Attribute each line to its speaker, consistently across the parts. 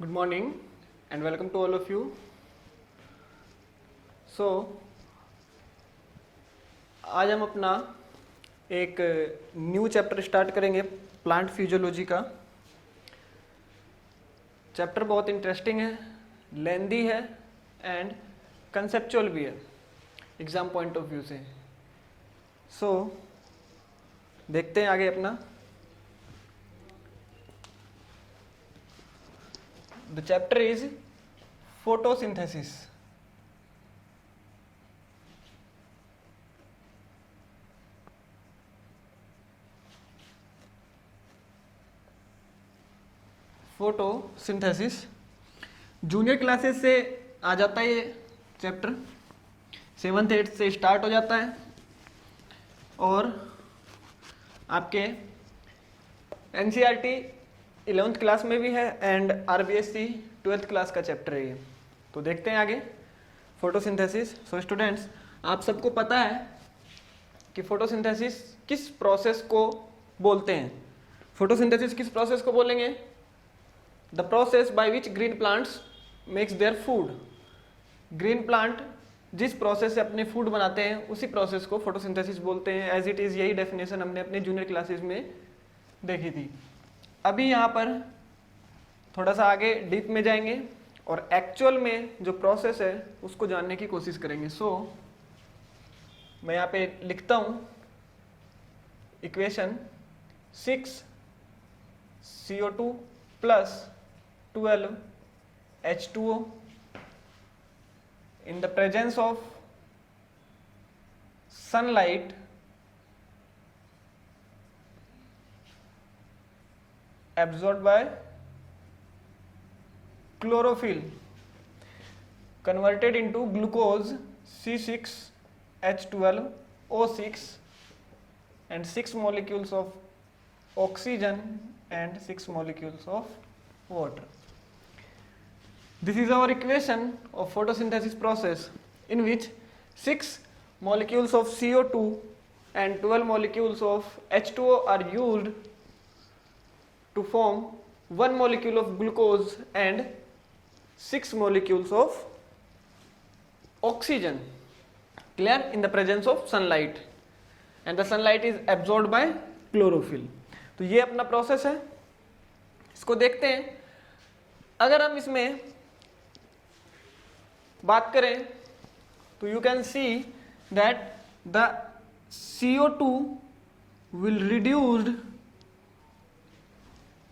Speaker 1: Good morning and welcome to all of you. So आज हम अपना एक न्यू चैप्टर स्टार्ट करेंगे प्लांट फिजियोलॉजी का। चैप्टर बहुत इंटरेस्टिंग है, लेंदी है एंड कंसेप्चुअल भी है एग्ज़ाम पॉइंट ऑफ व्यू से। सो देखते हैं आगे अपना। The chapter is photosynthesis. Photosynthesis junior classes से आ जाता है ये चैप्टर, 7th 8th से स्टार्ट हो जाता है और आपके एनसीईआरटी 11th क्लास में भी है एंड आरबीएससी 12th क्लास का चैप्टर है ये। तो देखते हैं आगे फोटोसिंथेसिस। सो स्टूडेंट्स, आप सबको पता है कि फोटोसिंथेसिस किस प्रोसेस को बोलते हैं। फोटोसिंथेसिस किस प्रोसेस को बोलेंगे? The process by which green plants makes their food. Green plant जिस प्रोसेस से अपने फूड बनाते हैं उसी प्रोसेस को फोटोसिंथेसिस बोलते हैं। एज इट इज़ यही डेफिनेशन हमने अपने जूनियर क्लासेस में देखी थी। अभी यहाँ पर थोड़ा सा आगे डीप में जाएंगे और एक्चुअल में जो प्रोसेस है उसको जानने की कोशिश करेंगे। सो मैं यहाँ पे लिखता हूँ equation 6 CO2 plus 12 H2O in the presence of sunlight absorbed by chlorophyll converted into glucose C6H12O6 and 6 molecules of oxygen and 6 molecules of water. This is our equation of photosynthesis process in which 6 molecules of CO2 and 12 molecules of H2O are used to form 1 molecule of glucose and 6 molecules of oxygen, clear, in the presence of sunlight, and the sunlight is absorbed by chlorophyll. तो ये अपना process है, इसको देखते हैं। अगर हम इसमें बात करें तो you can see that the CO2 will reduced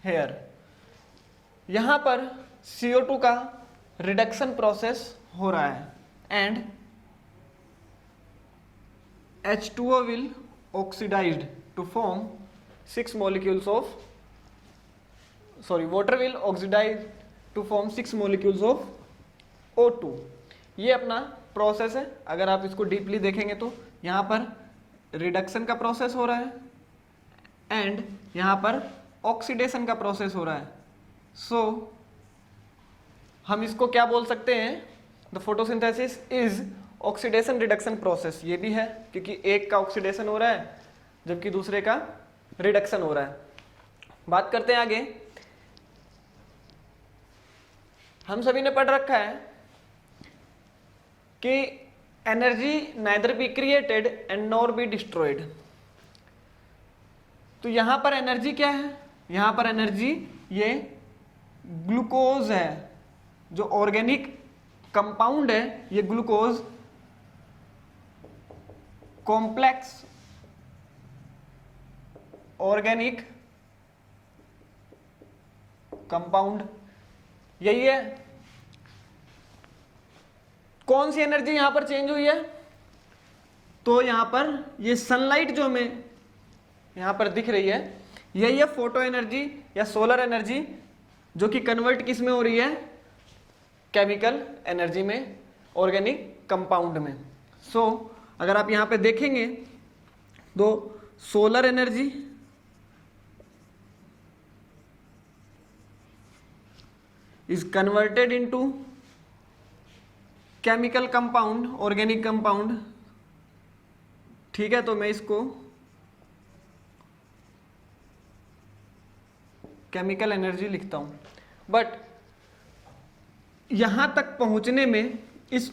Speaker 1: here. यहां पर CO2 का रिडक्शन प्रोसेस हो रहा है and H2O will oxidised to form 6 molecules of water will oxidize to form 6 molecules of O2। ये अपना प्रोसेस है। अगर आप इसको डीपली देखेंगे तो यहां पर रिडक्शन का प्रोसेस हो रहा है एंड यहां पर ऑक्सीडेशन का प्रोसेस हो रहा है। सो हम इसको क्या बोल सकते हैं? The photosynthesis is oxidation reduction process. ये भी है क्योंकि एक का ऑक्सीडेशन हो रहा है जबकि दूसरे का रिडक्शन हो रहा है। बात करते हैं आगे। हम सभी ने पढ़ रखा है कि energy neither be created and nor be destroyed. तो यहां पर एनर्जी क्या है? यहां पर एनर्जी ये ग्लूकोज है, जो ऑर्गेनिक कंपाउंड है। ये ग्लूकोज कॉम्प्लेक्स ऑर्गेनिक कंपाउंड यही है। कौन सी एनर्जी यहां पर चेंज हुई है? तो यहां पर ये सनलाइट जो हमें यहां पर दिख रही है यही है फोटो एनर्जी या सोलर एनर्जी, जो कि कन्वर्ट किस में हो रही है? केमिकल एनर्जी में, ऑर्गेनिक कंपाउंड में। सो अगर आप यहां पे देखेंगे तो solar energy is converted into chemical compound, organic compound. ठीक है, तो मैं इसको केमिकल एनर्जी लिखता हूं। बट यहां तक पहुंचने में, इस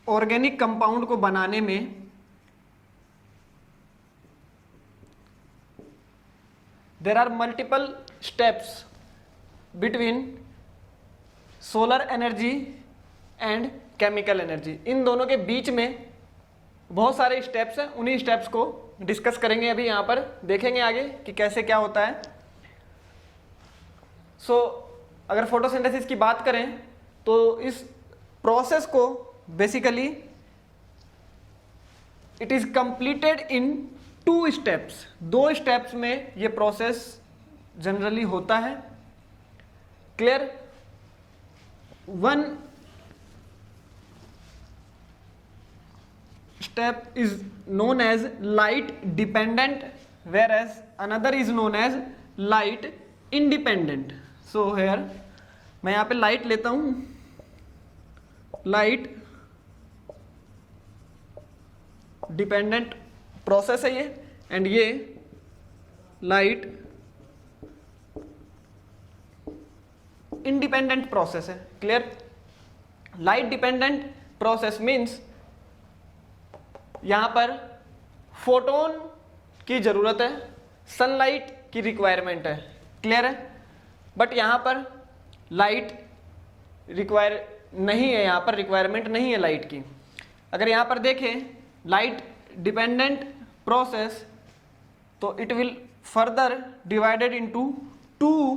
Speaker 1: ऑर्गेनिक कंपाउंड को बनाने में there are multiple steps between solar energy and chemical energy. इन दोनों के बीच में बहुत सारे स्टेप्स हैं, उन्हीं स्टेप्स को डिस्कस करेंगे अभी यहाँ पर, देखेंगे आगे कि कैसे क्या होता है। सो अगर फोटोसिंथेसिस की बात करें तो इस प्रोसेस को basically it is completed in 2 steps. 2 steps में ये प्रोसेस जनरली होता है। Clear? One step is known as light dependent, whereas another is known as light independent. So here मैं यहाँ पे लाइट लेता हूँ, लाइट डिपेंडेंट प्रोसेस है ये, एंड ये लाइट इंडिपेंडेंट प्रोसेस है। Clear? Light dependent process means यहां पर फोटोन की जरूरत है, सनलाइट की रिक्वायरमेंट है। क्लियर है? बट यहां पर लाइट रिक्वायर नहीं है, यहां पर रिक्वायरमेंट नहीं है लाइट की। अगर यहां पर देखें लाइट डिपेंडेंट प्रोसेस, तो it will further divided into 2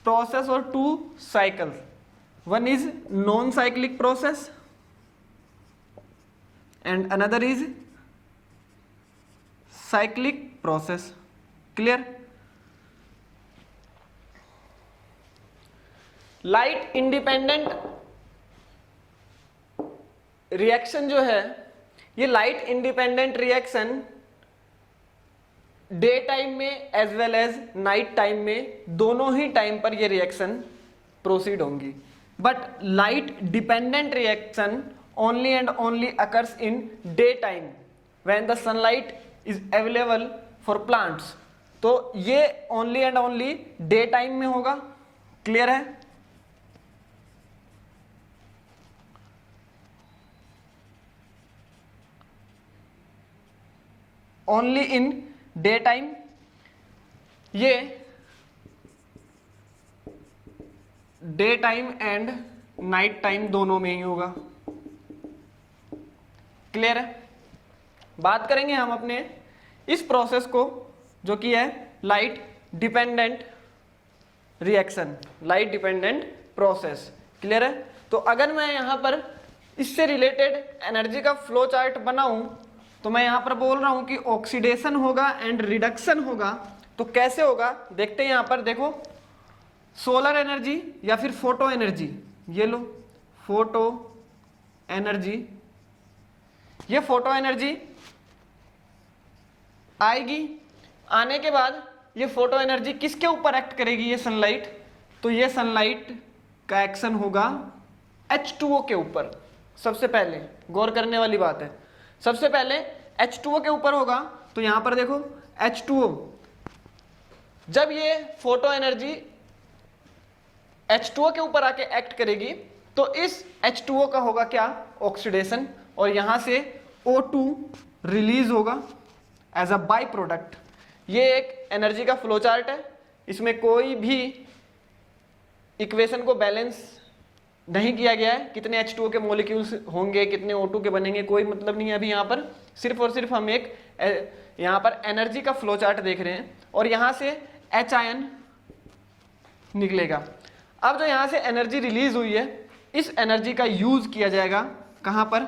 Speaker 1: process और 2 cycles. One is non cyclic process and another is cyclic process. Clear? Light independent reaction जो है, ये light independent reaction day time में as well as night time में, दोनों ही time पर ये रिएक्शन प्रोसीड होंगी। But light dependent reaction only and only occurs in daytime when the sunlight is available for plants. तो ये only and only daytime में होगा। क्लियर है? only in daytime, ये day time and night time दोनों में ही होगा। क्लियर है? बात करेंगे हम अपने इस प्रोसेस को जो कि है light dependent reaction, light dependent process. Clear है? तो अगर मैं यहां पर इससे रिलेटेड एनर्जी का फ्लो चार्ट बनाऊं, तो मैं यहां पर बोल रहा हूं कि ऑक्सीडेशन होगा एंड रिडक्शन होगा। तो कैसे होगा देखते हैं। यहां पर देखो, सोलर एनर्जी या फिर फोटो एनर्जी, ये लो फोटो एनर्जी, ये फोटो एनर्जी आएगी। आने के बाद ये फोटो एनर्जी किसके ऊपर एक्ट करेगी? ये सनलाइट। तो ये सनलाइट का एक्शन होगा H2O के ऊपर। सबसे पहले गौर करने वाली बात है, सबसे पहले H2O के ऊपर होगा। तो यहां पर देखो H2O, जब ये फोटो एनर्जी H2O के ऊपर आके एक्ट करेगी तो इस H2O का होगा क्या? ऑक्सीडेशन, और यहां से O2 रिलीज होगा एज अ बाई प्रोडक्ट। ये एक एनर्जी का फ्लो चार्ट है, इसमें कोई भी इक्वेशन को बैलेंस नहीं किया गया है। कितने H2O के मॉलिक्यूल्स होंगे, कितने O2 के बनेंगे, कोई मतलब नहीं है अभी। यहाँ पर सिर्फ और सिर्फ हम एक यहाँ पर एनर्जी का फ्लो चार्ट देख रहे हैं, और यहाँ से H आयन निकलेगा। अब जो यहाँ से एनर्जी रिलीज हुई है, इस एनर्जी का यूज किया जाएगा कहाँ पर?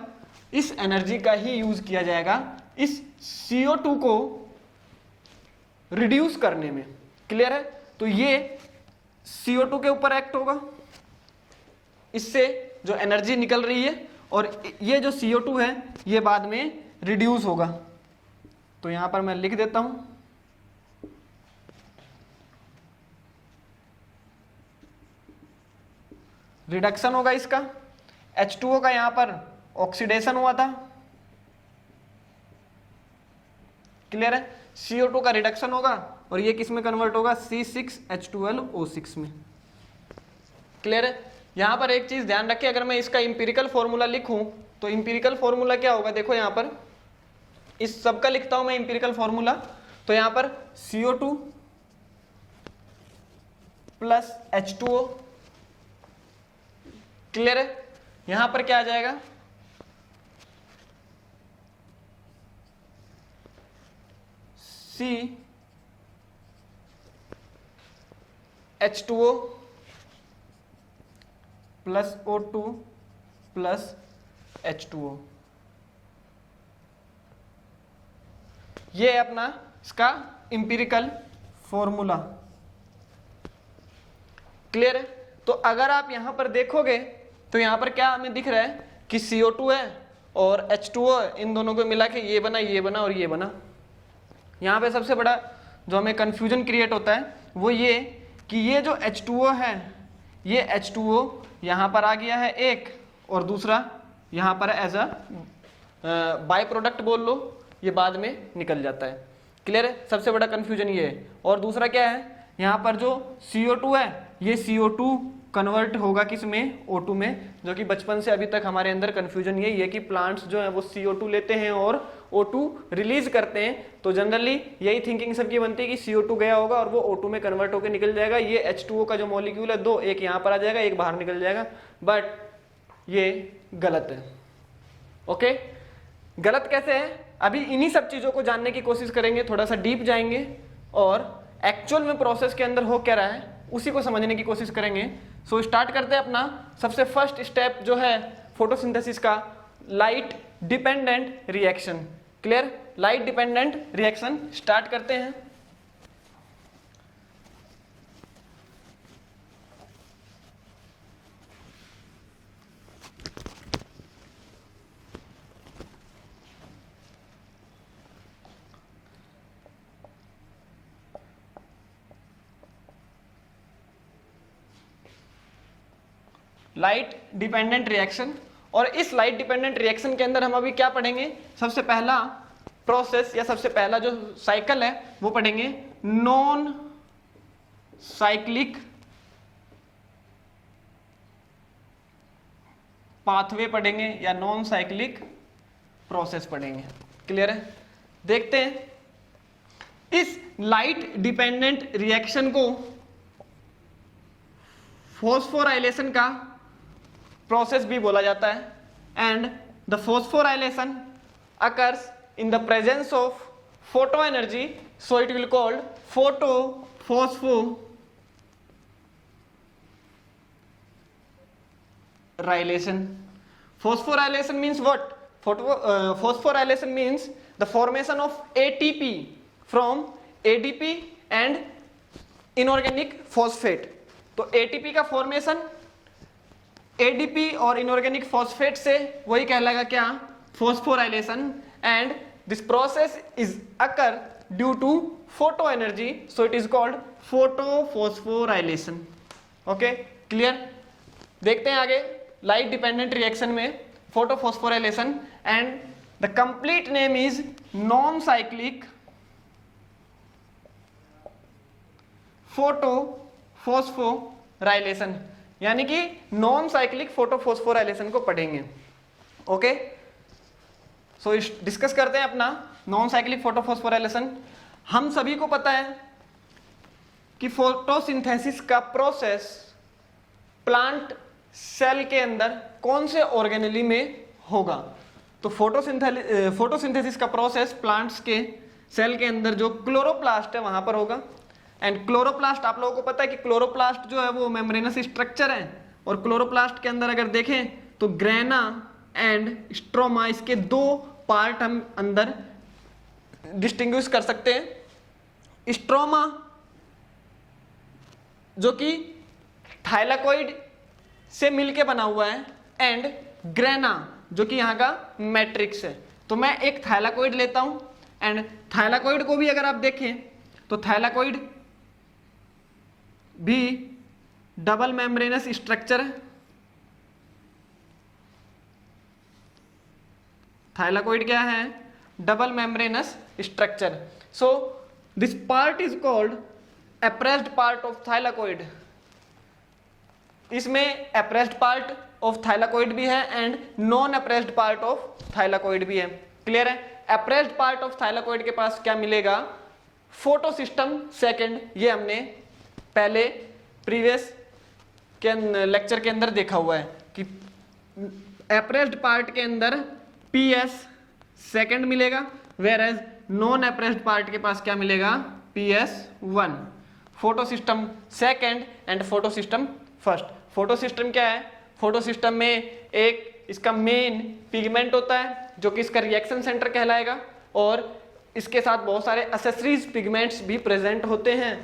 Speaker 1: इस एनर्जी का ही यूज किया जाएगा इस CO2 को रिड्यूस करने में। क्लियर है? तो ये CO2 के ऊपर एक्ट होगा, इससे जो एनर्जी निकल रही है, और ये जो CO2 है ये बाद में रिड्यूस होगा। तो यहां पर मैं लिख देता हूं, रिडक्शन होगा इसका। H2O का यहां पर ऑक्सीडेशन हुआ था। क्लियर है? CO2 का रिडक्शन होगा, और ये किस में कन्वर्ट होगा? C6H12O6 में। क्लियर है। यहाँ पर एक चीज ध्यान रखिए, अगर मैं इसका इंपीरिकल फॉर्मूला लिखूं तो इंपीरिकल फॉर्मूला क्या होगा, देखो यहाँ पर इस सब का लिखता हूं मैं इंपीरिकल फॉर्मूला। तो यहाँ पर CO2 प्लस H2O, क्लियर है। यहां पर क्या आ जाएगा, CH2O plus O2 plus H2O, ये है अपना इसका इंपीरिकल फॉर्मूला, क्लियर है। तो अगर आप यहां पर देखोगे तो यहां पर क्या हमें दिख रहा है कि CO2 है और H2O है, इन दोनों को मिला के ये बना और ये बना। यहां पे सबसे बड़ा जो हमें कंफ्यूजन क्रिएट होता है वो ये कि ये जो H2O है, ये H2O यहां पर आ गया है एक, और दूसरा यहां पर एज अ बाय प्रोडक्ट बोल लो, ये बाद में निकल जाता है, क्लियर है। सबसे बड़ा कंफ्यूजन ये है। और दूसरा क्या है, यहाँ पर जो CO2 है ये CO2 कन्वर्ट होगा किस में, O2 में, जो कि बचपन से अभी तक हमारे अंदर कंफ्यूजन यही है कि प्लांट्स जो है वो CO2 लेते हैं और O2 रिलीज करते हैं। तो जनरली यही थिंकिंग सबकी बनती है कि CO2 गया होगा और वो O2 में कन्वर्ट होकर निकल जाएगा। ये H2O का जो मॉलिक्यूल है दो, एक यहाँ पर आ जाएगा, एक बाहर निकल जाएगा, बट ये गलत है। ओके, गलत कैसे है, अभी इन्हीं सब चीजों को जानने की कोशिश करेंगे, थोड़ा सा डीप जाएंगे और एक्चुअल में प्रोसेस के अंदर हो क्या रहा है उसी को समझने की कोशिश करेंगे। सो स्टार्ट करते हैं अपना सबसे फर्स्ट स्टेप जो है फोटोसिंथेसिस का, light dependent reaction, clear. Light dependent reaction start करते हैं। लाइट डिपेंडेंट रिएक्शन, और इस लाइट डिपेंडेंट रिएक्शन के अंदर हम अभी क्या पढ़ेंगे, सबसे पहला प्रोसेस या सबसे पहला जो साइकिल है वो पढ़ेंगे नॉन साइक्लिक पाथवे पढ़ेंगे या नॉन साइक्लिक प्रोसेस पढ़ेंगे, क्लियर है। देखते हैं इस लाइट डिपेंडेंट रिएक्शन को फॉस्फोराइलेशन का प्रोसेस भी बोला जाता है, and the phosphorylation occurs in the presence of photo energy, so it will called photo phosphorylation. Phosphorylation means what? Phosphorylation means the formation of ATP from ADP and inorganic phosphate. तो ATP का formation ADP और inorganic phosphate से वही कहलाएगा क्या, phosphorylation, and this process is occur due to photo energy, so it is called photo phosphorylation. Okay, clear. देखते हैं आगे लाइट डिपेंडेंट रिएक्शन में photo phosphorylation, and the complete name is non cyclic photo phosphorylation, यानी कि non cyclic photophosphorylation को पढ़ेंगे। Okay, सो discuss करते हैं अपना नॉन साइक्लिक फोटोफॉस्फोराइलेशन। हम सभी को पता है कि फोटोसिंथेसिस का प्रोसेस प्लांट सेल के अंदर कौन से ऑर्गेनेली में होगा। तो फोटोसिंथेसिस का प्रोसेस प्लांट्स के सेल के अंदर जो क्लोरोप्लास्ट है वहां पर होगा। एंड क्लोरोप्लास्ट, आप लोगों को पता है कि क्लोरोप्लास्ट जो है वो मेम्ब्रेनस स्ट्रक्चर है, और क्लोरोप्लास्ट के अंदर अगर देखें तो ग्रेना एंड स्ट्रोमा, इसके दो पार्ट हम अंदर डिस्टिंग्विश कर सकते हैं। स्ट्रोमा जो कि थाइलाकोइड से मिलके बना हुआ है, एंड ग्रेना जो कि यहाँ का मैट्रिक्स है। तो मैं एक थाइलाकोइड लेता हूं, एंड थाइलाकोइड को भी अगर आप देखें तो थाइलाकोइड भी डबल मेम्ब्रेनस स्ट्रक्चर है। थाइलाकोइड क्या है, double membranous structure. So this part is called apprised part of thylakoid, इसमें अप्रेस्ड पार्ट ऑफ थाइलाकोइड भी है and non appressed part of thylakoid भी है। क्लियर है? अप्रेस्ड पार्ट ऑफ थाइलाकोइड के पास क्या मिलेगा? Photo system second. ये हमने पहले प्रीवियस के लेक्चर के अंदर देखा हुआ है कि अप्रेस्ड पार्ट के अंदर PS सेकंड मिलेगा, whereas non appressed part के पास क्या मिलेगा? PS1। Photo system second and photo system first. Photo system क्या है? फोटो सिस्टम में एक इसका मेन पिगमेंट होता है जो कि इसका रिएक्शन सेंटर कहलाएगा, और इसके साथ बहुत सारे एसेसरीज पिगमेंट्स भी प्रेजेंट होते हैं,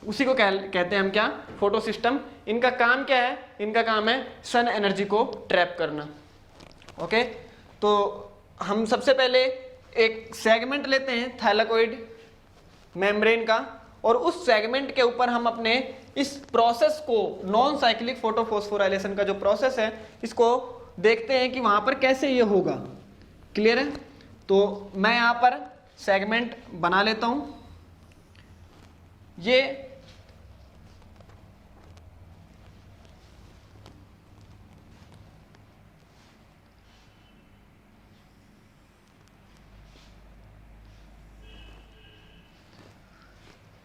Speaker 1: उसी को कहते हैं हम क्या? Photo system. इनका काम क्या है? इनका काम है सन एनर्जी को ट्रैप करना। ओके, तो हम सबसे पहले एक सेगमेंट लेते हैं थाइलाकोइड मेम्ब्रेन का, और उस सेगमेंट के ऊपर हम अपने इस प्रोसेस को, नॉन साइक्लिक फोटोफॉस्फोराइलेशन का जो प्रोसेस है, इसको देखते हैं कि वहां पर कैसे ये होगा। क्लियर है? तो मैं यहां पर सेगमेंट बना लेता हूं। ये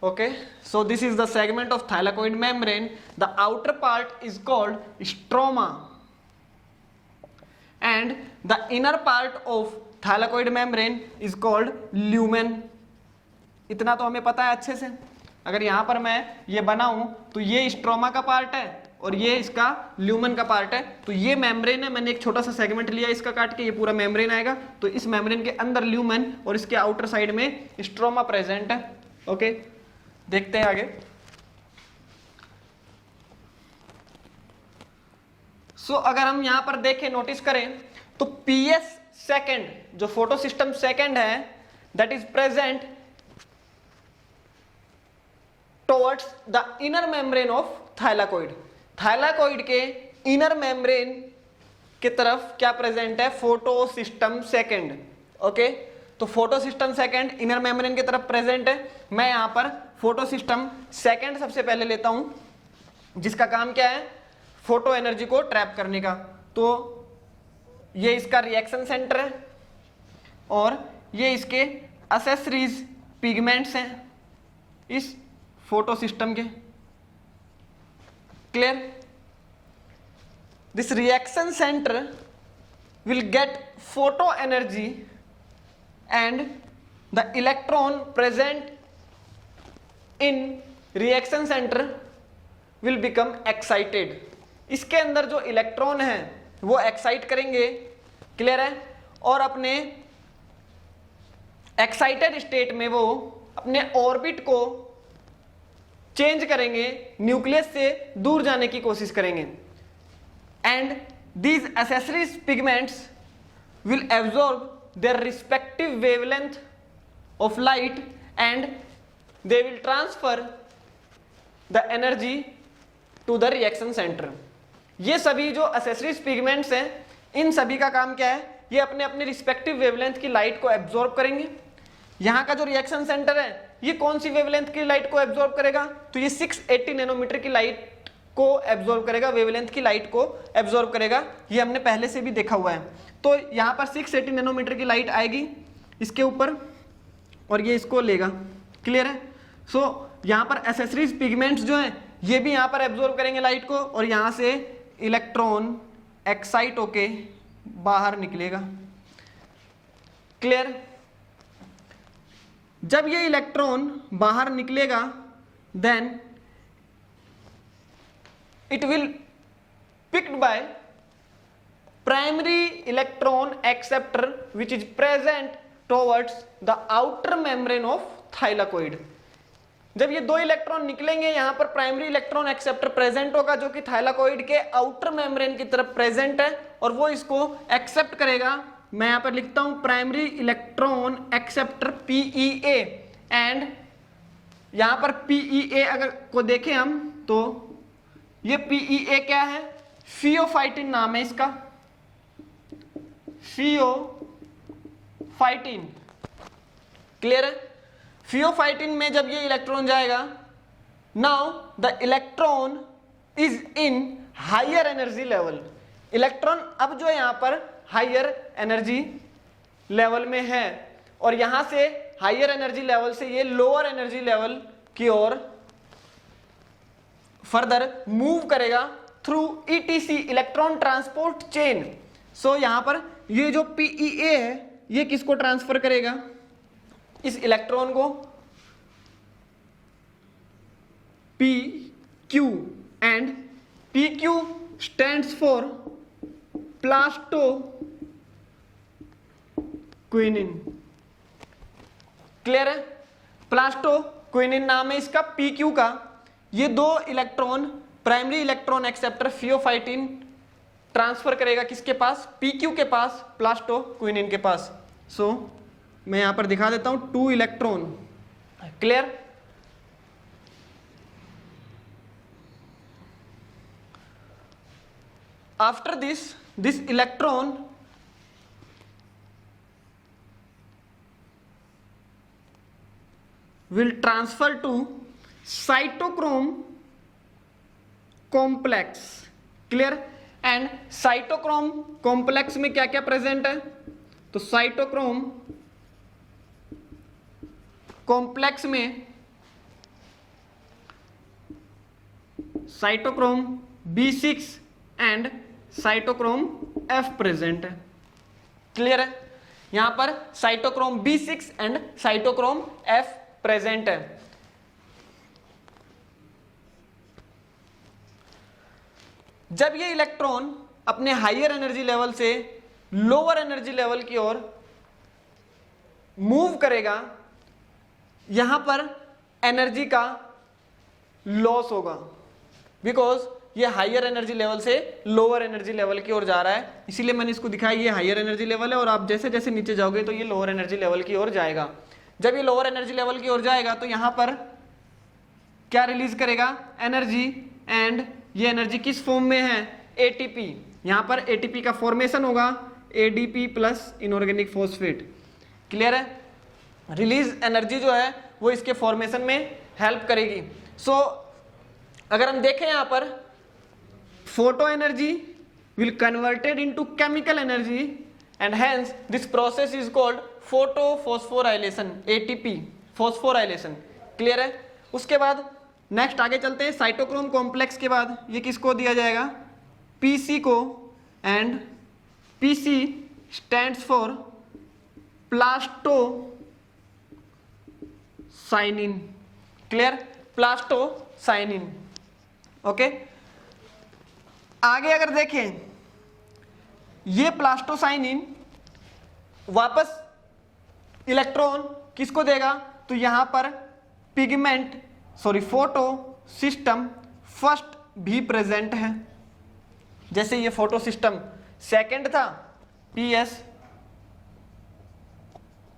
Speaker 1: okay, so this is the segment of thylakoid membrane. The outer part is called stroma and the inner part of thylakoid membrane is called lumen. इतना तो हमें पता है अच्छे से। अगर यहाँ पर मैं ये बनाऊं तो ये स्ट्रोमा का पार्ट है और ये इसका ल्यूमन का पार्ट है। तो ये मेम्ब्रेन है, मैंने एक छोटा सा सेगमेंट लिया इसका काट के, ये पूरा मेम्ब्रेन आएगा। तो इस मेम्ब्रेन के अंदर ल्यूमन और इसके आउटर साइड में स्ट्रोमा प्रेजेंट है। ओके, देखते हैं आगे। अगर हम यहां पर देखें, नोटिस करें, तो PS सेकेंड जो फोटो सिस्टम सेकेंड है, that is present towards the inner membrane of thylakoid. Thylakoid के इनर मेम्ब्रेन की तरफ क्या प्रेजेंट है? Photo system second. ओके, तो photo system second inner membrane की तरफ प्रेजेंट है। मैं यहां पर फोटो सिस्टम सेकेंड सबसे पहले लेता हूं, जिसका काम क्या है? फोटो एनर्जी को ट्रैप करने का। तो ये इसका रिएक्शन सेंटर है और ये इसके एसेसरीज पिगमेंट्स हैं इस फोटो सिस्टम के। Clear? This reaction centre will get photo energy and the electron present in reaction center will become excited. इसके अंदर जो इलेक्ट्रॉन है वो एक्साइट करेंगे। क्लियर है? और अपने एक्साइटेड स्टेट में वो अपने ऑर्बिट को चेंज करेंगे, न्यूक्लियस से दूर जाने की कोशिश करेंगे। And these accessories pigments will absorb their respective wavelength of light and they will transfer the energy to the reaction center. ये सभी जो accessories pigments हैं, इन सभी का काम क्या है? ये अपने अपने रिस्पेक्टिव वेवलेंथ की लाइट को एब्जॉर्ब करेंगे। यहाँ का जो रिएक्शन सेंटर है, ये कौन सी वेवलेंथ की लाइट को एब्जॉर्ब करेगा? तो ये 680 नैनोमीटर की लाइट को एब्जॉर्ब करेगा, वेवलेंथ की लाइट को एब्जॉर्ब करेगा। ये हमने पहले से भी देखा हुआ है। तो यहाँ पर 680 नैनोमीटर की लाइट आएगी इसके ऊपर और ये इसको लेगा। क्लियर है? यहाँ पर एसेसरीज पिगमेंट्स जो हैं ये भी यहाँ पर एब्जॉर्ब करेंगे लाइट को और यहाँ से इलेक्ट्रॉन एक्साइट होके बाहर निकलेगा। क्लियर? जब ये इलेक्ट्रॉन बाहर निकलेगा then it will picked by primary electron acceptor which is present towards the outer membrane of thylakoid. जब ये दो इलेक्ट्रॉन निकलेंगे, यहां पर प्राइमरी इलेक्ट्रॉन एक्सेप्टर प्रेजेंट होगा जो कि थाइलाकोइड के आउटर मेम्ब्रेन की तरफ प्रेजेंट है और वो इसको एक्सेप्ट करेगा। मैं यहां पर लिखता हूं primary electron acceptor PEA। And यहां पर PEA अगर को देखें हम तो ये PEA क्या है? फियोफाइटिन नाम है इसका, फियोफाइटिन। क्लियर है? फियोफाइटिन में जब ये इलेक्ट्रॉन जाएगा, now the electron is in higher energy level. Electron अब जो यहां पर हायर एनर्जी लेवल में है और यहां से हायर एनर्जी लेवल से ये लोअर एनर्जी लेवल की ओर फर्दर मूव करेगा through ETC electron transport chain. So यहां पर ये जो पीईए है ये किसको ट्रांसफर करेगा, इस इलेक्ट्रॉन को P Q, and P Q stands for plaster quinine. Clear है, प्लास्टो क्विनिन नाम है इसका पी क्यू का। ये दो electron primary electron acceptor pheophytin transfer करेगा किसके पास, पी क्यू के पास, प्लास्टो क्विनिन के पास। सो मैं यहां पर दिखा देता हूं 2 electron. Clear, after this electron will transfer to cytochrome complex। Clear, and cytochrome complex में क्या क्या प्रेजेंट है, तो साइटोक्रोम कॉम्प्लेक्स में cytochrome B6 and cytochrome F present है। क्लियर है, यहां पर cytochrome B6 and cytochrome F present है। जब ये इलेक्ट्रॉन अपने हायर एनर्जी लेवल से लोअर एनर्जी लेवल की ओर मूव करेगा, यहां पर एनर्जी का लॉस होगा, बिकॉज ये हायर एनर्जी लेवल से लोअर एनर्जी लेवल की ओर जा रहा है। इसीलिए मैंने इसको दिखाया ये हायर एनर्जी लेवल है और आप जैसे जैसे नीचे जाओगे तो ये लोअर एनर्जी लेवल की ओर जाएगा। जब ये लोअर एनर्जी लेवल की ओर जाएगा तो यहां पर क्या रिलीज करेगा, एनर्जी, एंड ये एनर्जी किस फॉर्म में है, एटीपी। यहां पर एटीपी का फॉर्मेशन होगा, ADP plus inorganic phosphate. Clear है, रिलीज एनर्जी जो है वो इसके फॉर्मेशन में हेल्प करेगी। सो अगर हम देखें यहां पर photo energy will converted into chemical energy and hence this process is called photophosphorylation, ATP phosphorylation. Clear है, उसके बाद नेक्स्ट आगे चलते हैं। साइटोक्रोम कॉम्प्लेक्स के बाद ये किसको दिया जाएगा, पीसी को, and PC stands for plaster cyanin. Clear, plaster cyanin. Okay, आगे अगर देखें ये प्लास्टोसाइनिन वापस इलेक्ट्रॉन किसको देगा, तो यहां पर पिगमेंट फोटो सिस्टम फर्स्ट भी प्रेजेंट है। जैसे ये फोटो सिस्टम सेकंड था, पीएस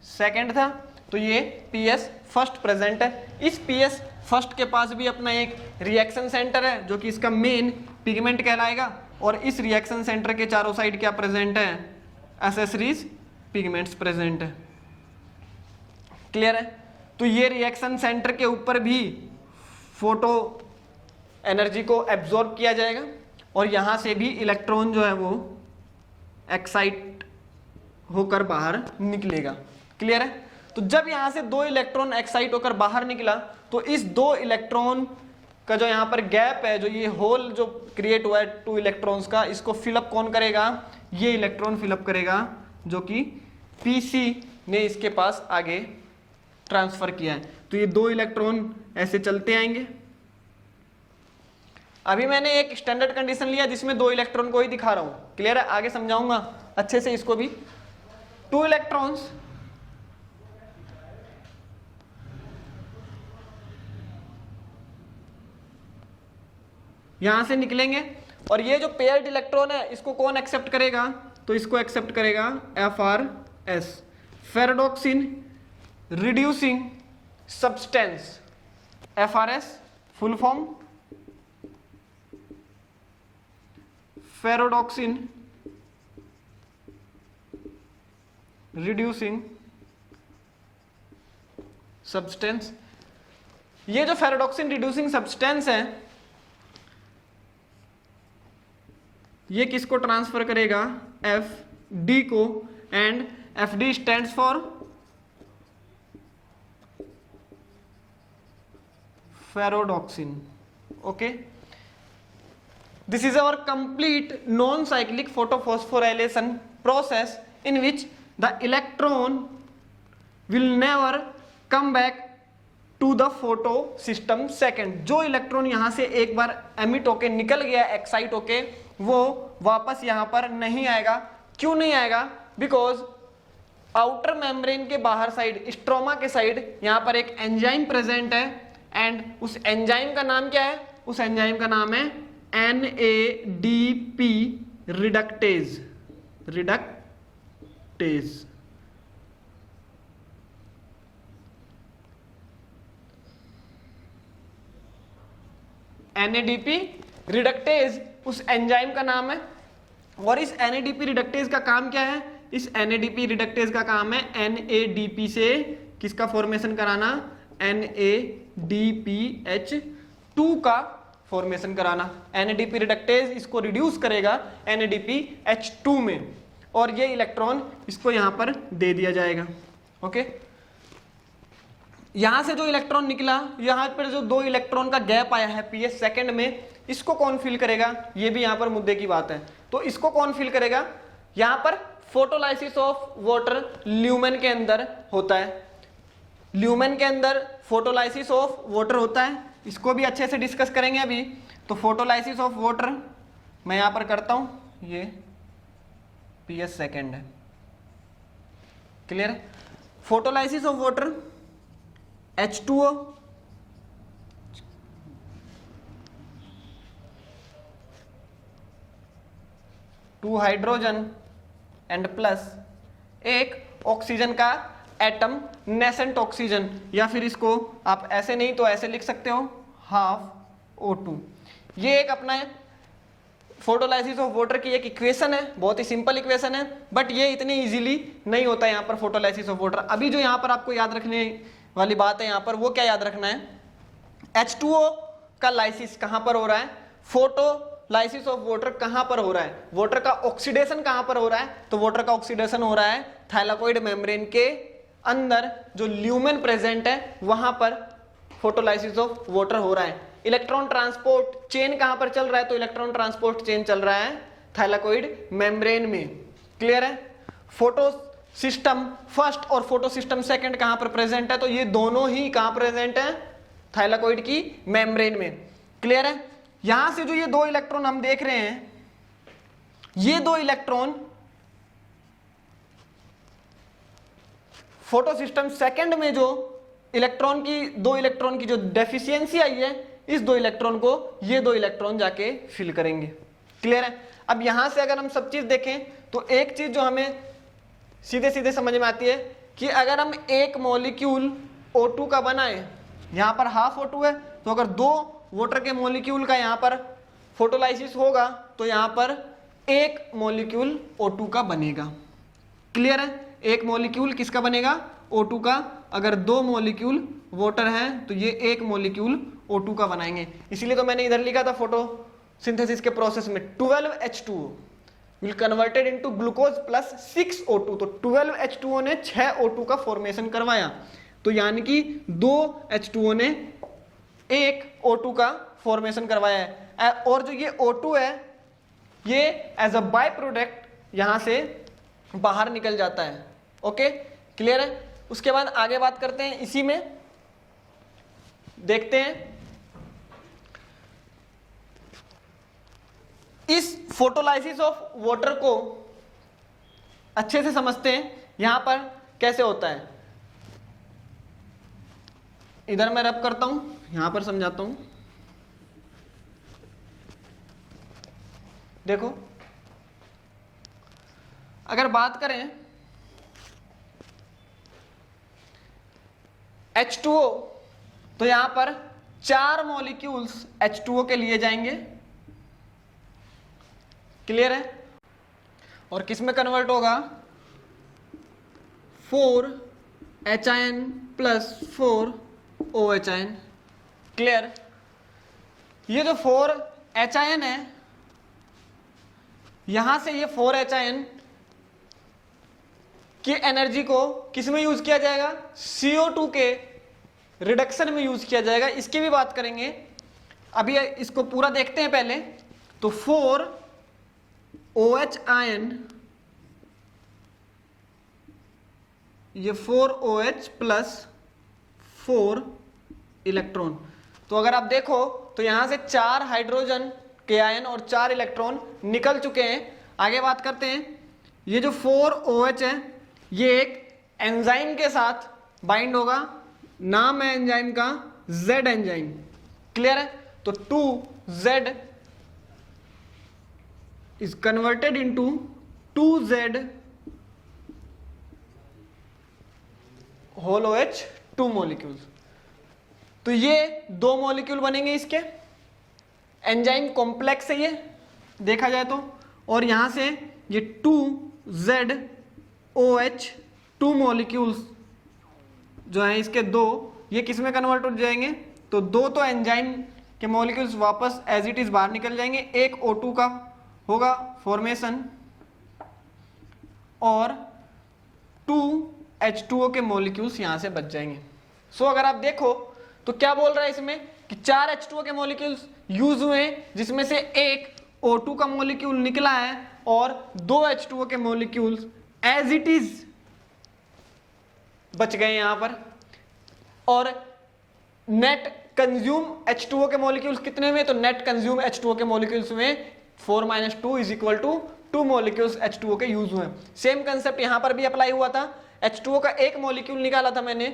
Speaker 1: सेकंड था, तो ये पीएस फर्स्ट प्रेजेंट है। इस पीएस फर्स्ट के पास भी अपना एक रिएक्शन सेंटर है जो कि इसका मेन पिगमेंट कहलाएगा, और इस रिएक्शन सेंटर के चारों साइड क्या प्रेजेंट है, एसेसरीज पिगमेंट्स प्रेजेंट है। क्लियर है, तो ये रिएक्शन सेंटर के ऊपर भी फोटो एनर्जी को एब्जॉर्ब किया जाएगा और यहां से भी इलेक्ट्रॉन जो है वो एक्साइट होकर बाहर निकलेगा। क्लियर है, तो जब यहां से 2 इलेक्ट्रॉन एक्साइट होकर बाहर निकला तो इस 2 इलेक्ट्रॉन का जो यहां पर गैप है, जो ये होल जो क्रिएट हुआ है 2 इलेक्ट्रॉन्स का, इसको फिलअप कौन करेगा, ये इलेक्ट्रॉन फिलअप करेगा जो कि पीसी ने इसके पास आगे ट्रांसफर किया है। तो ये 2 इलेक्ट्रॉन ऐसे चलते आएंगे। अभी मैंने एक स्टैंडर्ड कंडीशन लिया जिसमें 2 इलेक्ट्रॉन को ही दिखा रहा हूं। क्लियर है, आगे समझाऊंगा अच्छे से इसको भी। 2 इलेक्ट्रॉन्स यहां से निकलेंगे और ये जो पेयर्ड इलेक्ट्रॉन है इसको कौन एक्सेप्ट करेगा, तो इसको एक्सेप्ट करेगा FRS, ferredoxin reducing substance. FRS full form ferredoxin reducing substance. ये जो फेरोडॉक्सिन रिड्यूसिंग सब्सटेंस है ये किसको ट्रांसफर करेगा, एफ डी को, and F D stands for ferredoxin. Okay, this is our complete non cyclic photophosphorylation process in which the electron will never come back to the photo system second. जो electron यहां से एक बार emit होके निकल गया, excite होके, वो वापस यहां पर नहीं आएगा. क्यों नहीं आएगा? बिकॉज आउटर मेम्ब्रेन के बाहर साइड, स्ट्रोमा के साइड, यहां पर एक एंजाइम प्रेजेंट है, एंड उस एंजाइम का नाम क्या है? उस एंजाइम का नाम है NADP रिडक्टेज. NADP रिडक्टेज उस एंजाइम का नाम है. और इस NADP रिडक्टेज का काम क्या है? इस NADP रिडक्टेज का काम है NADP से किसका फॉर्मेशन कराना? NADPH2 का फॉर्मेशन कराना. NADP रिडक्टेज इसको रिड्यूस करेगा NADPH2 में, और ये इलेक्ट्रॉन इसको यहां पर दे दिया जाएगा. ओके, यहां से जो इलेक्ट्रॉन निकला, यहां पर जो 2 इलेक्ट्रॉन का गैप आया है PS सेकंड में, इसको कौन फिल करेगा? ये भी यहां पर मुद्दे की बात है. तो इसको कौन फिल करेगा? यहां पर फोटोलाइसिस ऑफ वाटर ल्यूमेन के अंदर होता है. ल्यूमेन के अंदर फोटोलाइसिस ऑफ वाटर होता है. इसको भी अच्छे से डिस्कस करेंगे अभी. तो फोटोलाइसिस ऑफ वाटर मैं यहां पर करता हूं, ये PS सेकेंड है. क्लियर है? Photolysis of water, H2O, 2 hydrogen and plus एक ऑक्सीजन का एटम, नेसेंट ऑक्सीजन, या फिर इसको आप ऐसे नहीं तो ऐसे लिख सकते हो, हाफ O2. ये एक अपना फोटोलाइसिस ऑफ वाटर की एक इक्वेशन है, बहुत ही सिंपल इक्वेशन है, बट ये इतनी इजीली नहीं होता यहाँ पर फोटोलाइसिस ऑफ वाटर. अभी जो यहाँ पर आपको याद रखने वाली बात है यहाँ पर, वो क्या याद रखना है? H2O का लाइसिस कहाँ पर हो रहा है? फोटोलाइसिस ऑफ वाटर कहाँ पर हो रहा है? वाटर का ऑक्सीडेशन कहाँ पर हो रहा है? तो वाटर का ऑक्सीडेशन हो रहा है थाइलाकोइड मेम्ब्रेन के अंदर, जो ल्यूमेन प्रेजेंट है वहां पर फोटोलाइसिस ऑफ वाटर हो रहा है. इलेक्ट्रॉन ट्रांसपोर्ट चेन कहां पर चल रहा है? तो इलेक्ट्रॉन ट्रांसपोर्ट चेन चल रहा है थाइलाकोइड मेम्ब्रेन में. क्लियर है? फोटो सिस्टम फर्स्ट और फोटो सिस्टम सेकंड कहां पर प्रेजेंट है? तो ये दोनों ही कहां प्रेजेंट है? थाइलाकोइड की मेम्ब्रेन में. क्लियर है? यहां से जो ये 2 इलेक्ट्रॉन हम देख रहे हैं, ये 2 इलेक्ट्रॉन फोटो सिस्टम सेकंड में जो इलेक्ट्रॉन की 2 इलेक्ट्रॉन की जो डेफिशिएंसी आई है, इस 2 इलेक्ट्रॉन को ये 2 इलेक्ट्रॉन जाके फिल करेंगे. क्लियर है? अब यहां से अगर हम सब चीज देखें तो एक चीज जो हमें सीधे सीधे समझ में आती है कि अगर हम एक मॉलिक्यूल O2 का बनाए, यहां पर हाफ O2 है, तो अगर 2 वाटर के मॉलिक्यूल का यहां पर फोटोलाइसिस होगा तो यहां पर एक मॉलिक्यूल O2 का बनेगा. क्लियर है? एक मॉलिक्यूल किसका बनेगा? O2 का. अगर 2 मॉलिक्यूल वाटर हैं तो ये एक मॉलिक्यूल O2 का बनाएंगे. इसीलिए तो मैंने इधर लिखा था फोटोसिंथेसिस के प्रोसेस में 12H2O will converted into glucose plus 6 O2. तो 12H2O ने 6 O2 का फॉर्मेशन करवाया, तो यानी कि 2 H2O ने एक O2 का फॉर्मेशन करवाया है. और जो ये O2 है, ये एज अ बाय प्रोडक्ट यहां से बाहर निकल जाता है. ओके, क्लियर है? उसके बाद आगे बात करते हैं. इसी में देखते हैं, इस फोटोलाइसिस ऑफ वाटर को अच्छे से समझते हैं. यहां पर कैसे होता है, इधर मैं रब करता हूं, यहां पर समझाता हूं. देखो, अगर बात करें H2O, तो यहां पर 4 मॉलिक्यूल्स H2O के लिए जाएंगे. क्लियर है? और किस में कन्वर्ट होगा? 4H plus 4OH. क्लियर? ये जो 4H है, यहां से ये 4HIN की एनर्जी को किस में यूज किया जाएगा, CO2 के रिडक्शन में यूज किया जाएगा। इसकी भी बात करेंगे, अभी इसको पूरा देखते हैं पहले। तो 4OH ये 4OH प्लस 4 इलेक्ट्रॉन। तो अगर आप देखो तो यहां से 4 हाइड्रोजन के आयन और 4 इलेक्ट्रॉन निकल चुके हैं। आगे बात करते हैं, ये जो 4OH है ये एक एंजाइम के साथ बाइंड होगा, नाम है एंजाइम का Z एंजाइम। क्लियर है? तो 2Z is converted into 2Z hole OH 2 molecules. तो ये 2 मॉलिक्यूल बनेंगे इसके, एंजाइम कॉम्प्लेक्स है ये देखा जाए तो। और यहां से ये 2ZOH 2 मॉलिक्यूल्स जो हैं इसके 2, ये किस में कन्वर्ट हो जाएंगे, तो 2 तो एंजाइम के मॉलिक्यूल्स वापस एज इट इज बाहर निकल जाएंगे। एक O2 का होगा फॉर्मेशन और 2H2O के मॉलिक्यूल्स यहां से बच जाएंगे। सो अगर आप देखो तो क्या बोल रहा है इसमें कि 4 H2O के मॉलिक्यूल्स यूज हुए जिसमें से एक O2 का मॉलिक्यूल निकला है और 2 H2O के मॉलिक्यूल्स एज इट इज बच गए यहां पर। और नेट कंज्यूम H2O के मॉलिक्यूल्स कितने हुए, तो नेट कंज्यूम H2O के मॉलिक्यूल्स हुए 4 - 2 is equal to 2 molecules H2O के यूज हुए। सेम कंसेप्ट यहां पर भी अप्लाई हुआ था। H2O का एक मॉलिक्यूल निकाला था मैंने,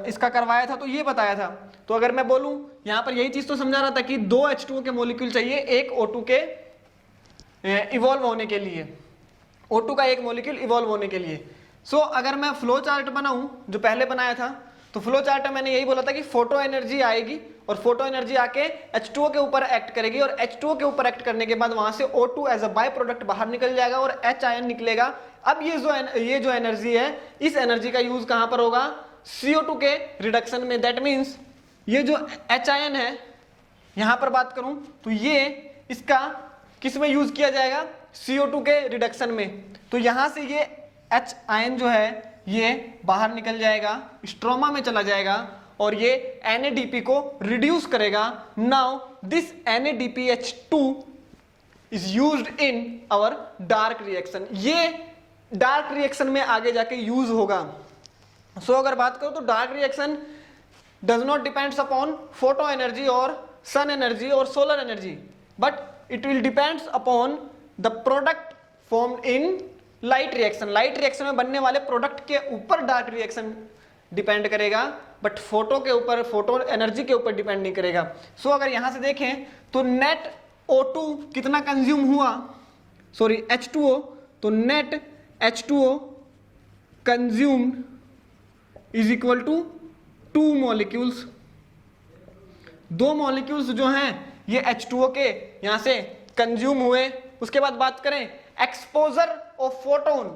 Speaker 1: इसका करवाया था तो ये बताया था। तो अगर मैं बोलूं यहां पर यही चीज तो समझा रहा था कि 2 H2O के मॉलिक्यूल चाहिए एक O2 के इवॉल्व होने के लिए, O2 का एक मॉलिक्यूल इवॉल्व होने के लिए। सो अगर मैं फ्लो चार्ट बनाऊं जो पहले बनाया था, तो फ्लो चार्ट में मैंने यही बोला था कि फोटो एनर्जी आएगी और फोटो एनर्जी आके H2O के ऊपर एक्ट करेगी और H2O के ऊपर एक्ट करने के बाद वहां से O2 as a by product बाहर निकल जाएगा और H आयन निकलेगा। अब ये जो एनर्जी है, इस एनर्जी का यूज कहां पर होगा, CO2 के रिडक्शन में। दैट मीन्स ये जो H आयन है, यहां पर बात करूं तो ये इसका किस में यूज किया जाएगा, CO2 के रिडक्शन में। तो यहां से ये H आयन जो है ये बाहर निकल जाएगा, स्ट्रोमा में चला जाएगा और ये NADP को रिड्यूस करेगा। Now this NADPH2 is used in our dark reaction. ये डार्क रिएक्शन में आगे जाके यूज होगा। सो अगर बात करो तो dark reaction does not depends upon photo energy और सन एनर्जी और solar energy, but it will depends upon the product formed in light reaction. Light reaction में बनने वाले प्रोडक्ट के ऊपर डार्क रिएक्शन डिपेंड करेगा, बट फोटो के ऊपर, फोटो एनर्जी के ऊपर डिपेंड नहीं करेगा। सो अगर यहां से देखें तो नेट O2 कितना कंज्यूम हुआ, सॉरी H2O, तो net H2O consumed is equal to 2 molecules. 2 molecules जो हैं ये H2O के यहां से कंज्यूम हुए। उसके बाद बात करें एक्सपोजर ऑफ फोटोन,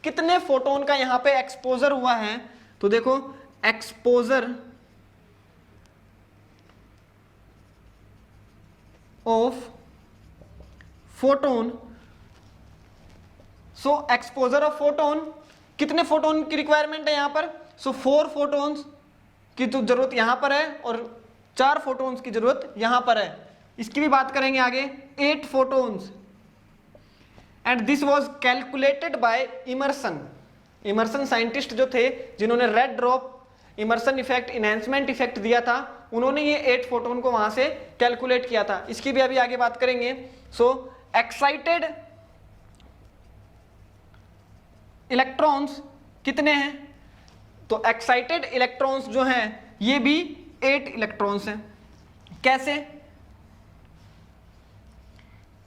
Speaker 1: कितने फोटोन का यहां पे एक्सपोजर हुआ है, तो देखो exposure of photon. So exposure of photon, कितने फोटोन की रिक्वायरमेंट है यहां पर, सो 4 फोटोन्स की तो जरूरत यहां पर है और 4 फोटोन्स की जरूरत यहां पर है। इसकी भी बात करेंगे आगे, 8 photons and this was calculated by Emerson. Emerson scientist जो थे जिन्होंने red drop Emerson effect, enhancement effect दिया था, उन्होंने ये 8 फोटोन को वहां से कैलकुलेट किया था। इसकी भी अभी आगे बात करेंगे। सो एक्साइटेड इलेक्ट्रॉन्स कितने हैं, तो एक्साइटेड इलेक्ट्रॉन्स जो हैं ये भी 8 इलेक्ट्रॉन्स हैं। कैसे,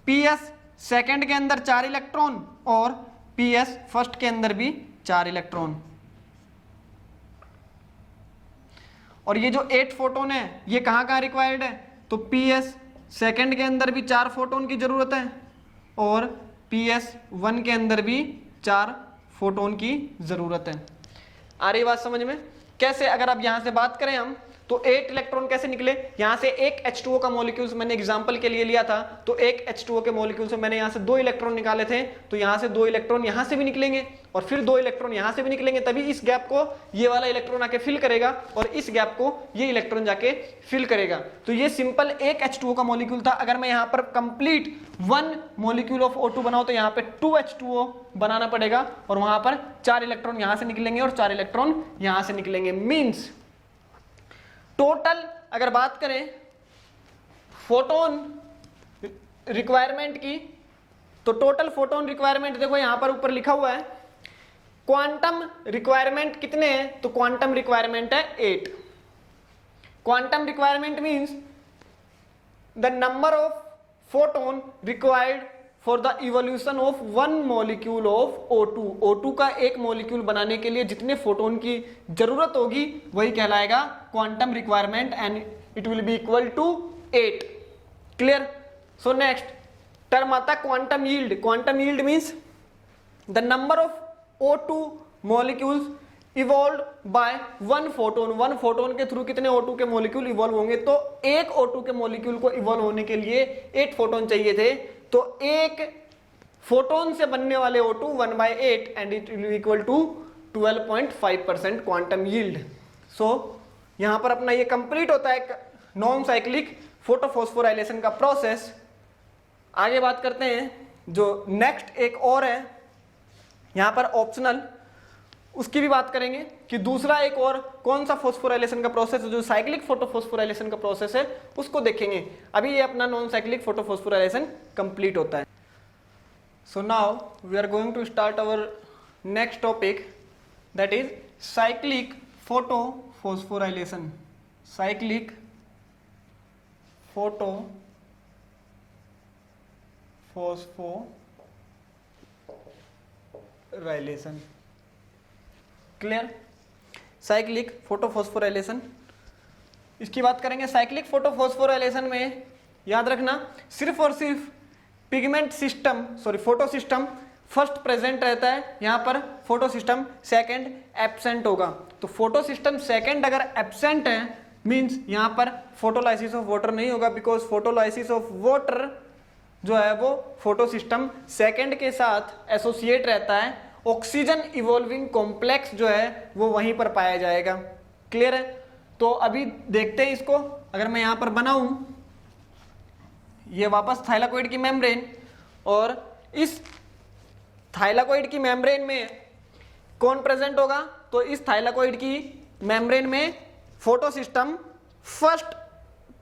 Speaker 1: PS सेकंड के अंदर 4 इलेक्ट्रॉन और PS फर्स्ट के अंदर भी 4 इलेक्ट्रॉन। और ये जो 8 फोटोन है ये कहां कहां रिक्वायर्ड है, तो PS सेकंड के अंदर भी 4 फोटोन की जरूरत है और PS 1 के अंदर भी 4 फोटोन की जरूरत है। आ रही बात समझ में? कैसे, अगर आप यहां से बात करें हम, तो 8 इलेक्ट्रॉन कैसे निकले, यहां से एक H2O का मॉलिक्यूल मैंने एग्जांपल के लिए लिया था, तो एक H2O के मॉलिक्यूल से मैंने यहां से 2 इलेक्ट्रॉन निकाले थे, तो यहां से 2 इलेक्ट्रॉन यहां से भी निकलेंगे और फिर 2 इलेक्ट्रॉन यहां से भी निकलेंगे, तभी इस गैप को ये वाला इलेक्ट्रॉन आके फिल करेगा और इस गैप को ये इलेक्ट्रॉन जाके फिल करेगा। तो ये सिंपल एक H2O का मॉलिक्यूल था। अगर मैं यहां पर कंप्लीट 1 मॉलिक्यूल ऑफ O2 बनाऊं तो यहां पे 2 H2O बनाना पड़ेगा और वहां पर 4 इलेक्ट्रॉन यहां से निकलेंगे और 4 इलेक्ट्रॉन यहां से निकलेंगे। मींस टोटल अगर बात करें फोटोन रिक्वायरमेंट की, तो टोटल फोटोन रिक्वायरमेंट देखो यहां पर ऊपर लिखा हुआ है। क्वांटम रिक्वायरमेंट कितने हैं, तो क्वांटम रिक्वायरमेंट है 8। Quantum requirement means the number of photon required for the evolution of 1 molecule of O2। O2 का एक मॉलिक्यूल बनाने के लिए जितने फोटोन की जरूरत होगी वही कहलाएगा quantum requirement and it will be equal to 8। Clear. So next term आता है quantum yield. Quantum yield means the number of O2 molecules evolve by 1 photon. 1 photon के थ्रू कितने O2 के मॉलिक्यूल इवॉल्व होंगे, तो एक O2 के molecule को इवॉल्व होने के लिए 8 फोटोन चाहिए थे, तो एक फोटोन से बनने वाले O2 1/8 and it will equal to 12.5% quantum yield. So यहां पर अपना ये कंप्लीट होता है नॉन साइक्लिक फोटोफॉस्फोराइलेशन का प्रोसेस। आगे बात करते हैं जो नेक्स्ट एक और है यहां पर ऑप्शनल, उसकी भी बात करेंगे कि दूसरा एक और कौन सा फोस्फोराइलेशन का प्रोसेस है जो साइक्लिक फोटोफॉस्फोराइलेशन का प्रोसेस है उसको देखेंगे। अभी ये अपना नॉन साइक्लिक फोटोफॉस्फोराइलेशन कंप्लीट होता है। So now we are going to start our next topic that is cyclic photophosphorylation. Cyclic photophosphorylation. Clear. Cyclic photophosphorylation इसकी बात करेंगे। साइक्लिक फोटोफॉस्फोराइलेशन में याद रखना सिर्फ और सिर्फ pigment system photo system first present रहता है, यहां पर फोटो सिस्टम सेकंड एब्सेंट होगा। तो फोटो सिस्टम सेकंड अगर एब्सेंट है मींस यहां पर फोटोलाइसिस ऑफ वाटर नहीं होगा, बिकॉज फोटोलाइसिस ऑफ वाटर जो है वो फोटो सिस्टम सेकंड के साथ एसोसिएट रहता है। ऑक्सीजन इवॉल्विंग कॉम्प्लेक्स जो है वो वहीं पर पाया जाएगा। क्लियर है। तो अभी देखते हैं इसको। अगर मैं यहां पर बनाऊं ये वापस थाइलाकोइड की मेम्ब्रेन, और इस थाइलाकोइड की मेम्ब्रेन में कौन प्रेजेंट होगा, तो इस थाइलाकोइड की मेम्ब्रेन में फोटो सिस्टम फर्स्ट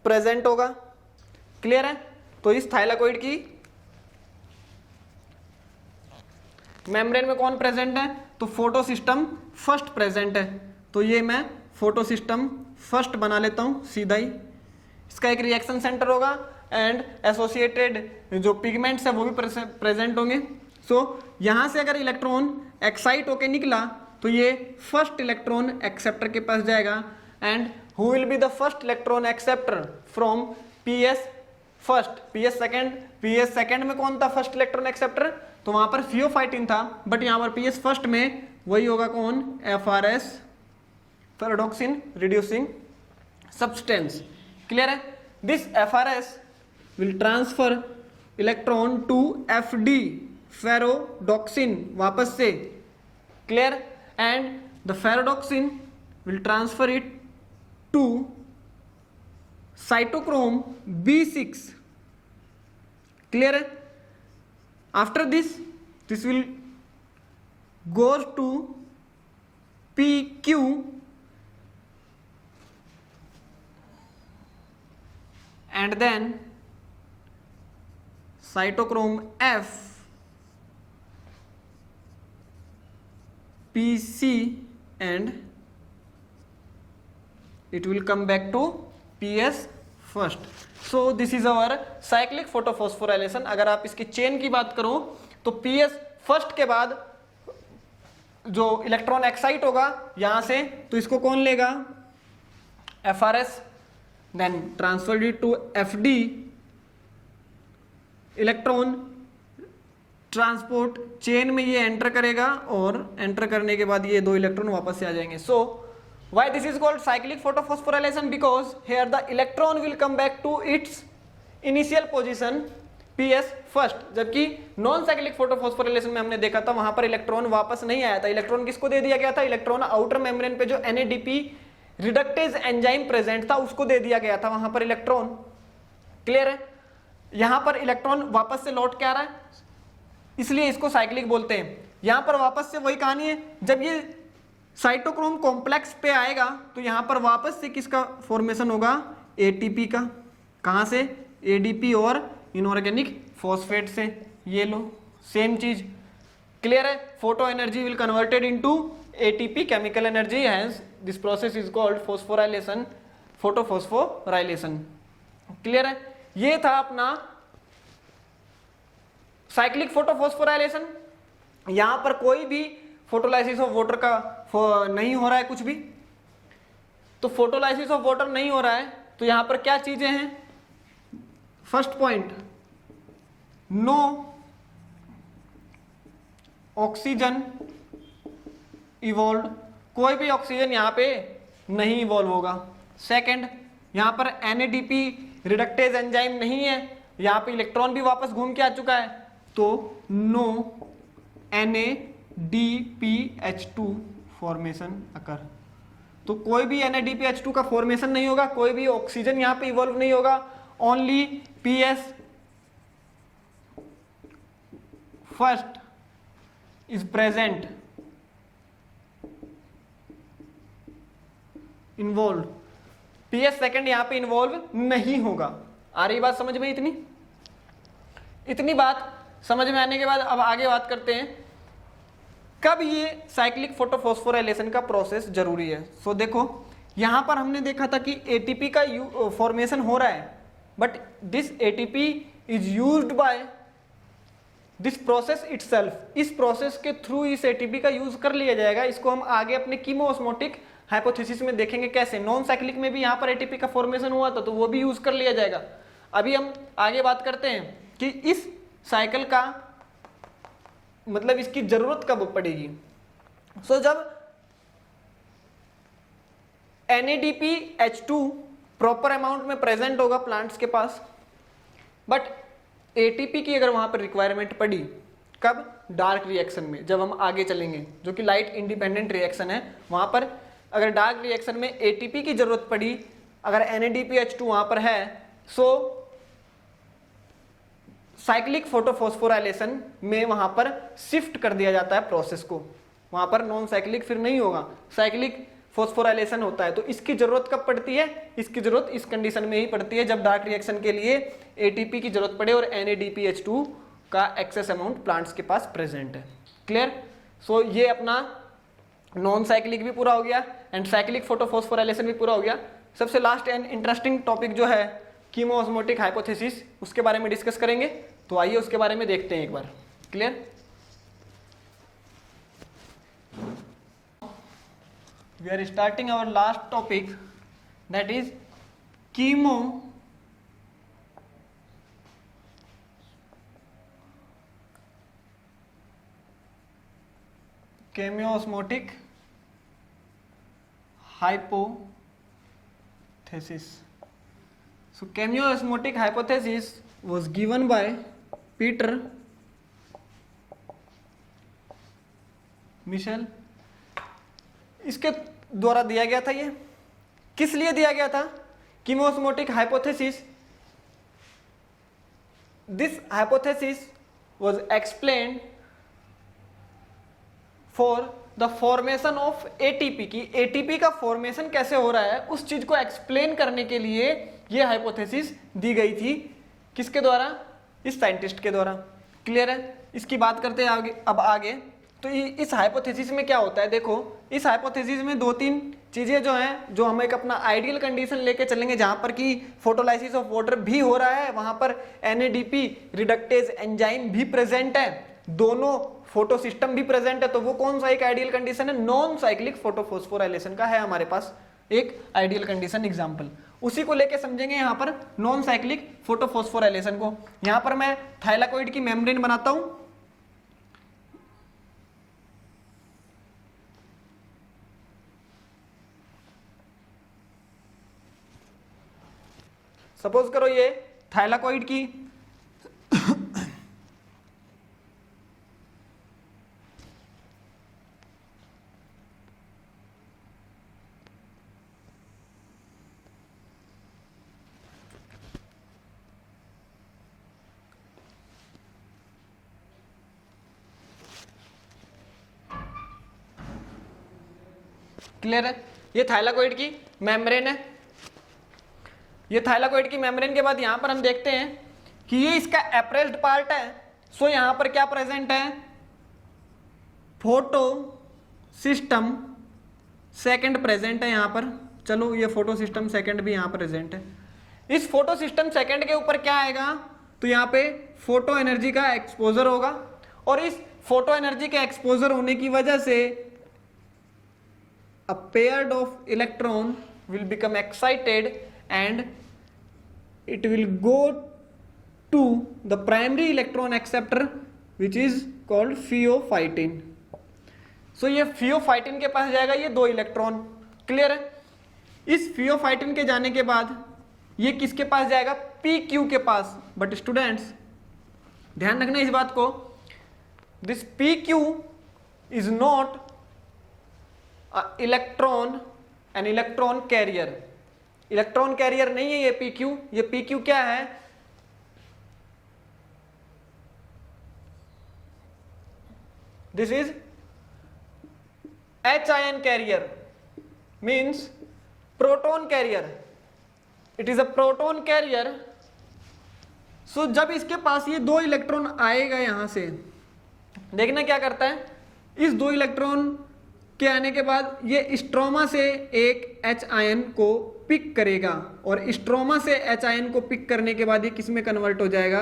Speaker 1: प्रेजेंट होगा। क्लियर है। तो इस थाइलाकोइड की मेम्ब्रेन में कौन प्रेजेंट है, तो फोटो सिस्टम फर्स्ट प्रेजेंट है। तो ये मैं फोटो सिस्टम फर्स्ट बना लेता हूं सीधा ही। इसका एक रिएक्शन सेंटर होगा एंड एसोसिएटेड जो पिगमेंट्स है वो भी प्रेजेंट होंगे। सो यहां से अगर इलेक्ट्रॉन एक्साइट होके निकला तो ये फर्स्ट इलेक्ट्रॉन एक्सेप्टर के पास जाएगा and who will be the first electron acceptor from PS first, PS second में कौन था फर्स्ट इलेक्ट्रॉन एक्सेप्टर, तो वहां पर थियोफाइटिन था, बट यहां पर पीएस फर्स्ट में वही होगा कौन, FRS, ferredoxin reducing substance. Clear है। This FRS will transfer electron to FD, ferredoxin वापस से। Clear. And the ferredoxin will transfer it to cytochrome B6. Clear है. After this will goes to PQ and then cytochrome F, PC and it will come back to PS first. So this is our cyclic photophosphorylation. अगर आप इसकी chain की बात करो तो PS first के बाद जो इलेक्ट्रॉन एक्साइट होगा यहां से, तो इसको कौन लेगा, FRS, then transferred it to FD, electron transport chain में ये एंटर करेगा और एंटर करने के बाद ये 2 इलेक्ट्रॉन वापस से आ जाएंगे। सो Why this is called cyclic photophosphorylation? Because here the electron will come back to its initial position PS first, जबकि नॉन साइक्लिक फोटोफॉस्फोराइलेशन में हमने देखा था वहां पर इलेक्ट्रॉन वापस नहीं आया था। इलेक्ट्रॉन किसको दे दिया गया था? इलेक्ट्रॉन आउटर मेम्ब्रेन पे जो NADP रिडक्टेज एंजाइम प्रेजेंट था उसको दे दिया गया था वहां पर इलेक्ट्रॉन। क्लियर है? यहां पर इलेक्ट्रॉन वापस से लौट के आ रहा है, इसलिए इसको साइक्लिक बोलते हैं। यहां पर वापस से वही कहानी है, जब ये साइटोक्रोम कॉम्प्लेक्स पे आएगा तो यहां पर वापस से किसका फॉर्मेशन होगा? ATP का। कहां से? ADP और इनऑर्गेनिक फॉस्फेट से। ये लो सेम चीज। क्लियर है? Photo energy will converted into ATP chemical energy, hence this process is called phosphorylation, photophosphorylation. Clear है? ये था अपना साइक्लिक फोटोफॉस्फोराइलेशन। यहां पर कोई भी फोटोलाइसिस ऑफ वाटर का नहीं हो रहा है कुछ भी। तो फोटोलाइसिस ऑफ वाटर नहीं हो रहा है तो यहां पर क्या चीजें हैं? First point, no oxygen evolve, कोई भी ऑक्सीजन यहां पे नहीं इवॉल्व होगा। सेकंड, यहां पर NADP रिडक्टेज एंजाइम नहीं है, यहां पे इलेक्ट्रॉन भी वापस घूम के आ चुका है, तो नो NADPH2 फॉर्मेशन अकर। तो कोई भी NADPH2 का फॉर्मेशन नहीं होगा, कोई भी ऑक्सीजन यहां पे इवॉल्व नहीं होगा, only PS first is present involve, PS second यहां पे इन्वॉल्व नहीं होगा। आ रही बात समझ में? इतनी बात समझ में आने के बाद अब आगे बात करते हैं कब ये साइक्लिक फोटोफॉस्फोराइलेशन का प्रोसेस जरूरी है। सो देखो यहां पर हमने देखा था कि ATP का फॉर्मेशन हो रहा है, but this ATP is used by this process itself. इस प्रोसेस के थ्रू इस ATP का यूज कर लिया जाएगा। इसको हम आगे अपने कीमोऑस्मोटिक हाइपोथेसिस में देखेंगे कैसे। नॉन साइक्लिक में भी यहां पर ATP का फॉर्मेशन हुआ था तो वो भी यूज कर लिया जाएगा। अभी हम आगे बात करते हैं कि इस साइकिल का मतलब इसकी जरूरत कब पड़ेगी। सो जब NADPH2 प्रॉपर अमाउंट में प्रेजेंट होगा प्लांट्स के पास, बट ATP की अगर वहां पर रिक्वायरमेंट पड़ी, कब? डार्क रिएक्शन में, जब हम आगे चलेंगे, जो कि लाइट इंडिपेंडेंट रिएक्शन है, वहां पर अगर डार्क रिएक्शन में ATP की जरूरत पड़ी, अगर NADPH2 वहां पर है, सो साइक्लिक फोटोफॉस्फोराइलेशन में वहां पर शिफ्ट कर दिया जाता है प्रोसेस को। वहां पर नॉन साइक्लिक फिर नहीं होगा, साइक्लिक फोस्फोराइलेशन होता है। तो इसकी जरूरत कब पड़ती है? इसकी जरूरत इस कंडीशन में ही पड़ती है जब डार्क रिएक्शन के लिए ATP की जरूरत पड़े और NADPH2 का एक्सेस अमाउंट प्लांट्स के पास प्रेजेंट है। क्लियर? सो ये अपना नॉन साइक्लिक भी पूरा हो गया एंड साइक्लिक फोटोफॉस्फोराइलेशन भी पूरा हो गया। सबसे लास्ट एंड इंटरेस्टिंग टॉपिक जो है कीमोऑस्मोटिक हाइपोथेसिस, उसके बारे में डिस्कस करेंगे। तो आइए उसके बारे में देखते हैं एक बार। Clear? We are starting our last topic, that is chemiosmotic hypothesis. So chemiosmotic hypothesis was given by Peter Mitchell. इसके द्वारा दिया गया था। ये किस लिए दिया गया था? कीमोऑस्मोटिक hypothesis, this hypothesis was explained for the formation of ATP की ATP का फॉर्मेशन कैसे हो रहा है उस चीज को एक्सप्लेन करने के लिए ये हाइपोथेसिस दी गई थी। किसके द्वारा? इस साइंटिस्ट के द्वारा। क्लियर है? इसकी बात करते हैं आगे। अब आगे तो इस हाइपोथेसिस में क्या होता है, देखो इस हाइपोथेसिस में दो तीन चीजें जो हैं, जो हम एक अपना आइडियल कंडीशन लेके चलेंगे जहां पर कि फोटोलाइसिस ऑफ वाटर भी हो रहा है, वहां पर NADP रिडक्टेज एंजाइम भी प्रेजेंट है, दोनों फोटो सिस्टम भी प्रेजेंट है। तो वो कौन सा एक आइडियल कंडीशन है? नॉन साइक्लिक फोटोफॉस्फोराइलेशन का है हमारे पास एक आइडियल कंडीशन एग्जांपल। उसी को लेके समझेंगे यहां पर नॉन साइक्लिक फोटोफॉस्फोराइलेशन को। यहां पर मैं थाइलाकोइड की मेम्ब्रेन बनाता हूं, सपोज करो ये थाइलाकोइड की क्लियर है, ये थाइलाकोइड की मेम्ब्रेन है। ये थाइलाकोइड की मेम्ब्रेन के बाद यहां पर हम देखते हैं कि ये इसका एप्रेस्ड पार्ट है। सो यहां पर क्या प्रेजेंट है, फोटो सिस्टम सेकंड प्रेजेंट है यहां पर। चलो ये फोटो सिस्टम सेकंड भी यहां प्रेजेंट है। इस फोटो सिस्टम सेकंड के ऊपर क्या आएगा, तो यहां पे फोटो एनर्जी का एक्सपोजर होगा और इस फोटो एनर्जी के एक्सपोजर होने की वजह से a pair of electron will become excited and it will go to the primary electron acceptor which is called pheophytin. So ये pheophytin के पास जाएगा ये 2 इलेक्ट्रॉन। क्लियर है, इस pheophytin के जाने के बाद ये किसके पास जाएगा, PQ के पास। बट स्टूडेंट्स ध्यान रखना इस बात को, this PQ is not electron an electron carrier. Electron carrier नहीं है ये PQ। ये PQ क्या है, this is H ion carrier, means proton carrier. It is a proton carrier. So जब इसके पास ये 2 इलेक्ट्रॉन आएगा यहां से, देखना क्या करता है, इस 2 इलेक्ट्रॉन के आने के बाद ये स्ट्रोमा से एक H आयन को पिक करेगा और स्ट्रोमा से H आयन को पिक करने के बाद ये किस में कन्वर्ट हो जाएगा,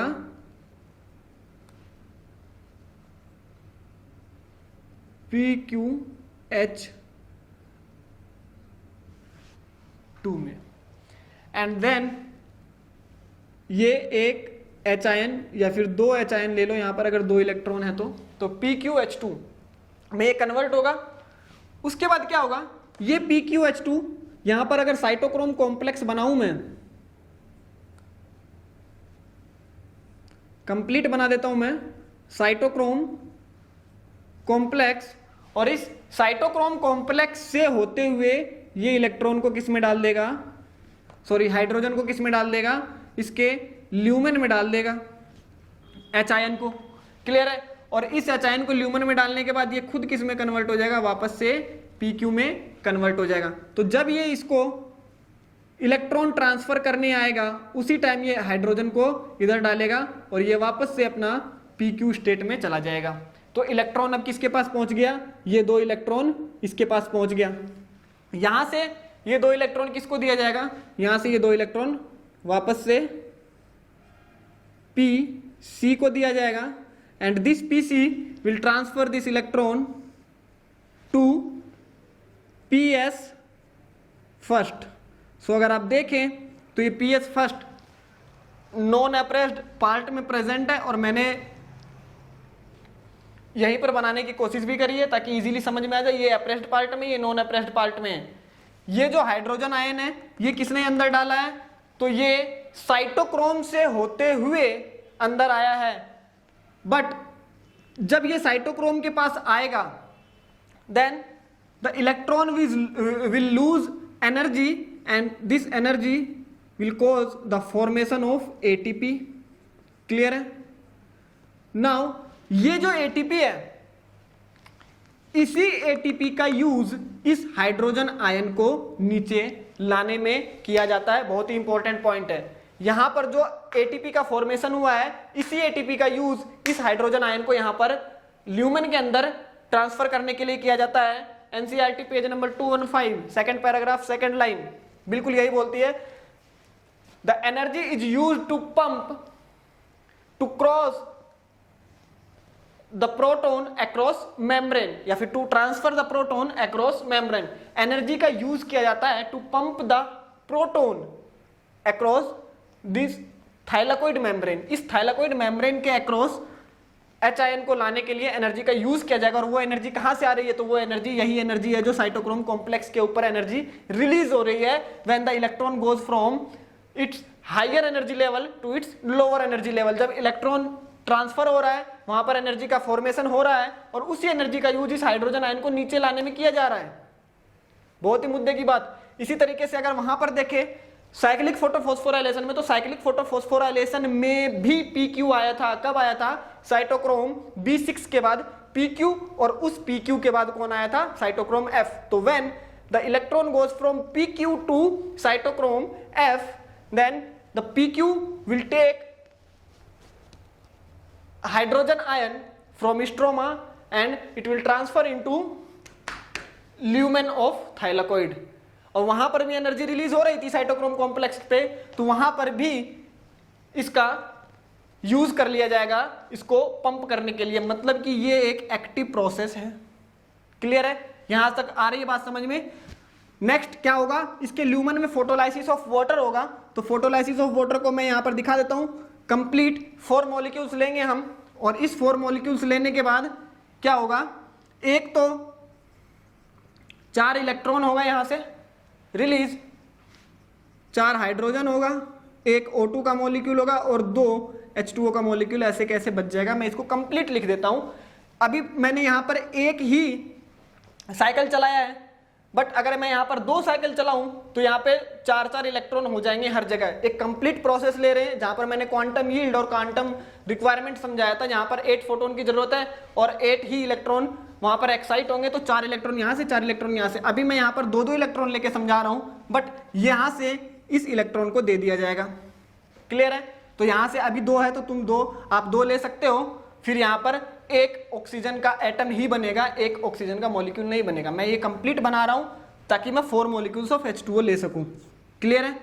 Speaker 1: PQH2 में। एंड देन ये एक H आयन या फिर 2 H आयन ले लो यहां पर, अगर 2 इलेक्ट्रॉन है तो PQH2 में ये कन्वर्ट होगा। उसके बाद क्या होगा, ये PQH2 यहां पर अगर साइटोक्रोम कॉम्प्लेक्स बनाऊं मैं, कंप्लीट बना देता हूं मैं साइटोक्रोम कॉम्प्लेक्स, और इस साइटोक्रोम कॉम्प्लेक्स से होते हुए ये इलेक्ट्रॉन को किस में डाल देगा, सॉरी हाइड्रोजन को किस में डाल देगा, इसके ल्यूमेन में डाल देगा, H आयन को। क्लियर है, और इस H आयन को ल्यूमेन में डालने के बाद ये खुद किस में कन्वर्ट हो जाएगा, वापस से PQ में कन्वर्ट हो जाएगा। तो जब ये इसको इलेक्ट्रॉन ट्रांसफर करने आएगा उसी टाइम ये हाइड्रोजन को इधर डालेगा और ये वापस से अपना PQ स्टेट में चला जाएगा। तो इलेक्ट्रॉन अब किसके पास पहुंच गया, ये 2 इलेक्ट्रॉन इसके पास पहुंच गया। यहां से ये 2 इलेक्ट्रॉन किसको दिया जाएगा, यहां से ये 2 इलेक्ट्रॉन वापस से PC को दिया जाएगा and this PC will transfer this electron to PS first. So अगर आप देखें तो ये PS first non appressed part में प्रेजेंट है और मैंने यहीं पर बनाने की कोशिश भी करी है ताकि इजीली समझ में आ जाए। ये अप्रेस्ड पार्ट में, ये नॉन अप्रेस्ड पार्ट में है। ये जो हाइड्रोजन आयन है ये किसने अंदर डाला है, तो ये साइटोक्रोम से होते हुए अंदर आया है। बट जब ये साइटोक्रोम के पास आएगा then the electron will lose energy and this energy will cause the formation of ATP। Clear है, नाउ ये जो ATP है इसी ATP का यूज इस हाइड्रोजन आयन को नीचे लाने में किया जाता है। बहुत ही इंपॉर्टेंट पॉइंट है, यहां पर जो ATP का फॉर्मेशन हुआ है इसी ATP का यूज इस हाइड्रोजन आयन को यहां पर ल्यूमेन के अंदर ट्रांसफर करने के लिए किया जाता है। NCERT page number 215 second paragraph second line बिल्कुल यही बोलती है, the energy is used to pump to cross the proton across membrane या फिर to transfer the proton across membrane. Energy का यूज किया जाता है to pump the proton across this thylakoid membrane. इस थाइलाकोइड मेम्ब्रेन के अक्रॉस H आयन को लाने के लिए एनर्जी का यूज किया जाएगा। और वो एनर्जी कहां से आ रही है, तो वो एनर्जी यही एनर्जी है जो साइटोक्रोम कॉम्प्लेक्स के ऊपर एनर्जी रिलीज हो रही है when the electron goes from its higher energy level to its lower energy level. जब इलेक्ट्रॉन ट्रांसफर हो रहा है वहां पर एनर्जी का फॉर्मेशन हो रहा है और उसी एनर्जी का यूज इस हाइड्रोजन आयन को नीचे लाने में किया जा रहा है। बहुत ही मुद्दे की बात। इसी तरीके से अगर वहां पर देखें साइक्लिक फोटोफॉस्फोराइलेशन में, तो साइक्लिक फोटोफॉस्फोराइलेशन में भी PQ आया था। कब आया था? साइटोक्रोम B6 के बाद PQ, और उस PQ के बाद कौन आया था? Cytochrome F। तो when the electron goes from PQ to cytochrome F, then the PQ will take hydrogen ion from stroma and it will transfer into lumen of thylakoid। और वहां पर भी एनर्जी रिलीज हो रही थी साइटोक्रोम कॉम्प्लेक्स पे, तो वहां पर भी इसका यूज कर लिया जाएगा इसको पंप करने के लिए। मतलब कि ये एक एक्टिव प्रोसेस है। क्लियर है? यहां तक आ रही है बात समझ में? नेक्स्ट क्या होगा? इसके ल्यूमन में फोटोलाइसिस ऑफ वाटर होगा। तो फोटोलाइसिस ऑफ वाटर को मैं यहां पर दिखा देता हूं। कंप्लीट 4 मॉलिक्यूल्स लेंगे हम, और इस 4 मॉलिक्यूल्स लेने के बाद क्या होगा? एक तो 4 इलेक्ट्रॉन होगा यहां से रिलीज, 4 हाइड्रोजन होगा, एक O2 का मॉलिक्यूल होगा और 2 H2O का मॉलिक्यूल। ऐसे कैसे बच जाएगा? मैं इसको कंप्लीट लिख देता हूं। अभी मैंने यहां पर एक ही साइकिल चलाया है, बट अगर मैं यहां पर 2 साइकिल चलाऊं तो यहां पे 4-4 इलेक्ट्रॉन हो जाएंगे हर जगह। एक कंप्लीट प्रोसेस ले रहे हैं जहां पर मैंने क्वांटम यील्ड और क्वांटम रिक्वायरमेंट समझाया था, जहां पर 8 फोटोन की जरूरत है और 8 ही इलेक्ट्रॉन वहां पर एक्साइट होंगे। तो 4 इलेक्ट्रॉन यहां से, 4 इलेक्ट्रॉन यहां से। अभी मैं यहां पर 2-2 इलेक्ट्रॉन लेके समझा रहा हूं, बट यहां से इस इलेक्ट्रॉन को दे दिया जाएगा। क्लियर है? तो यहां से अभी 2 है तो तुम 2, आप 2 ले सकते हो। फिर यहां पर एक ऑक्सीजन का एटम ही बनेगा, एक ऑक्सीजन का मॉलिक्यूल नहीं बनेगा। मैं ये कंप्लीट बना रहा हूं ताकि मैं 4 मॉलिक्यूल्स ऑफ H2O ले सकूं। क्लियर है?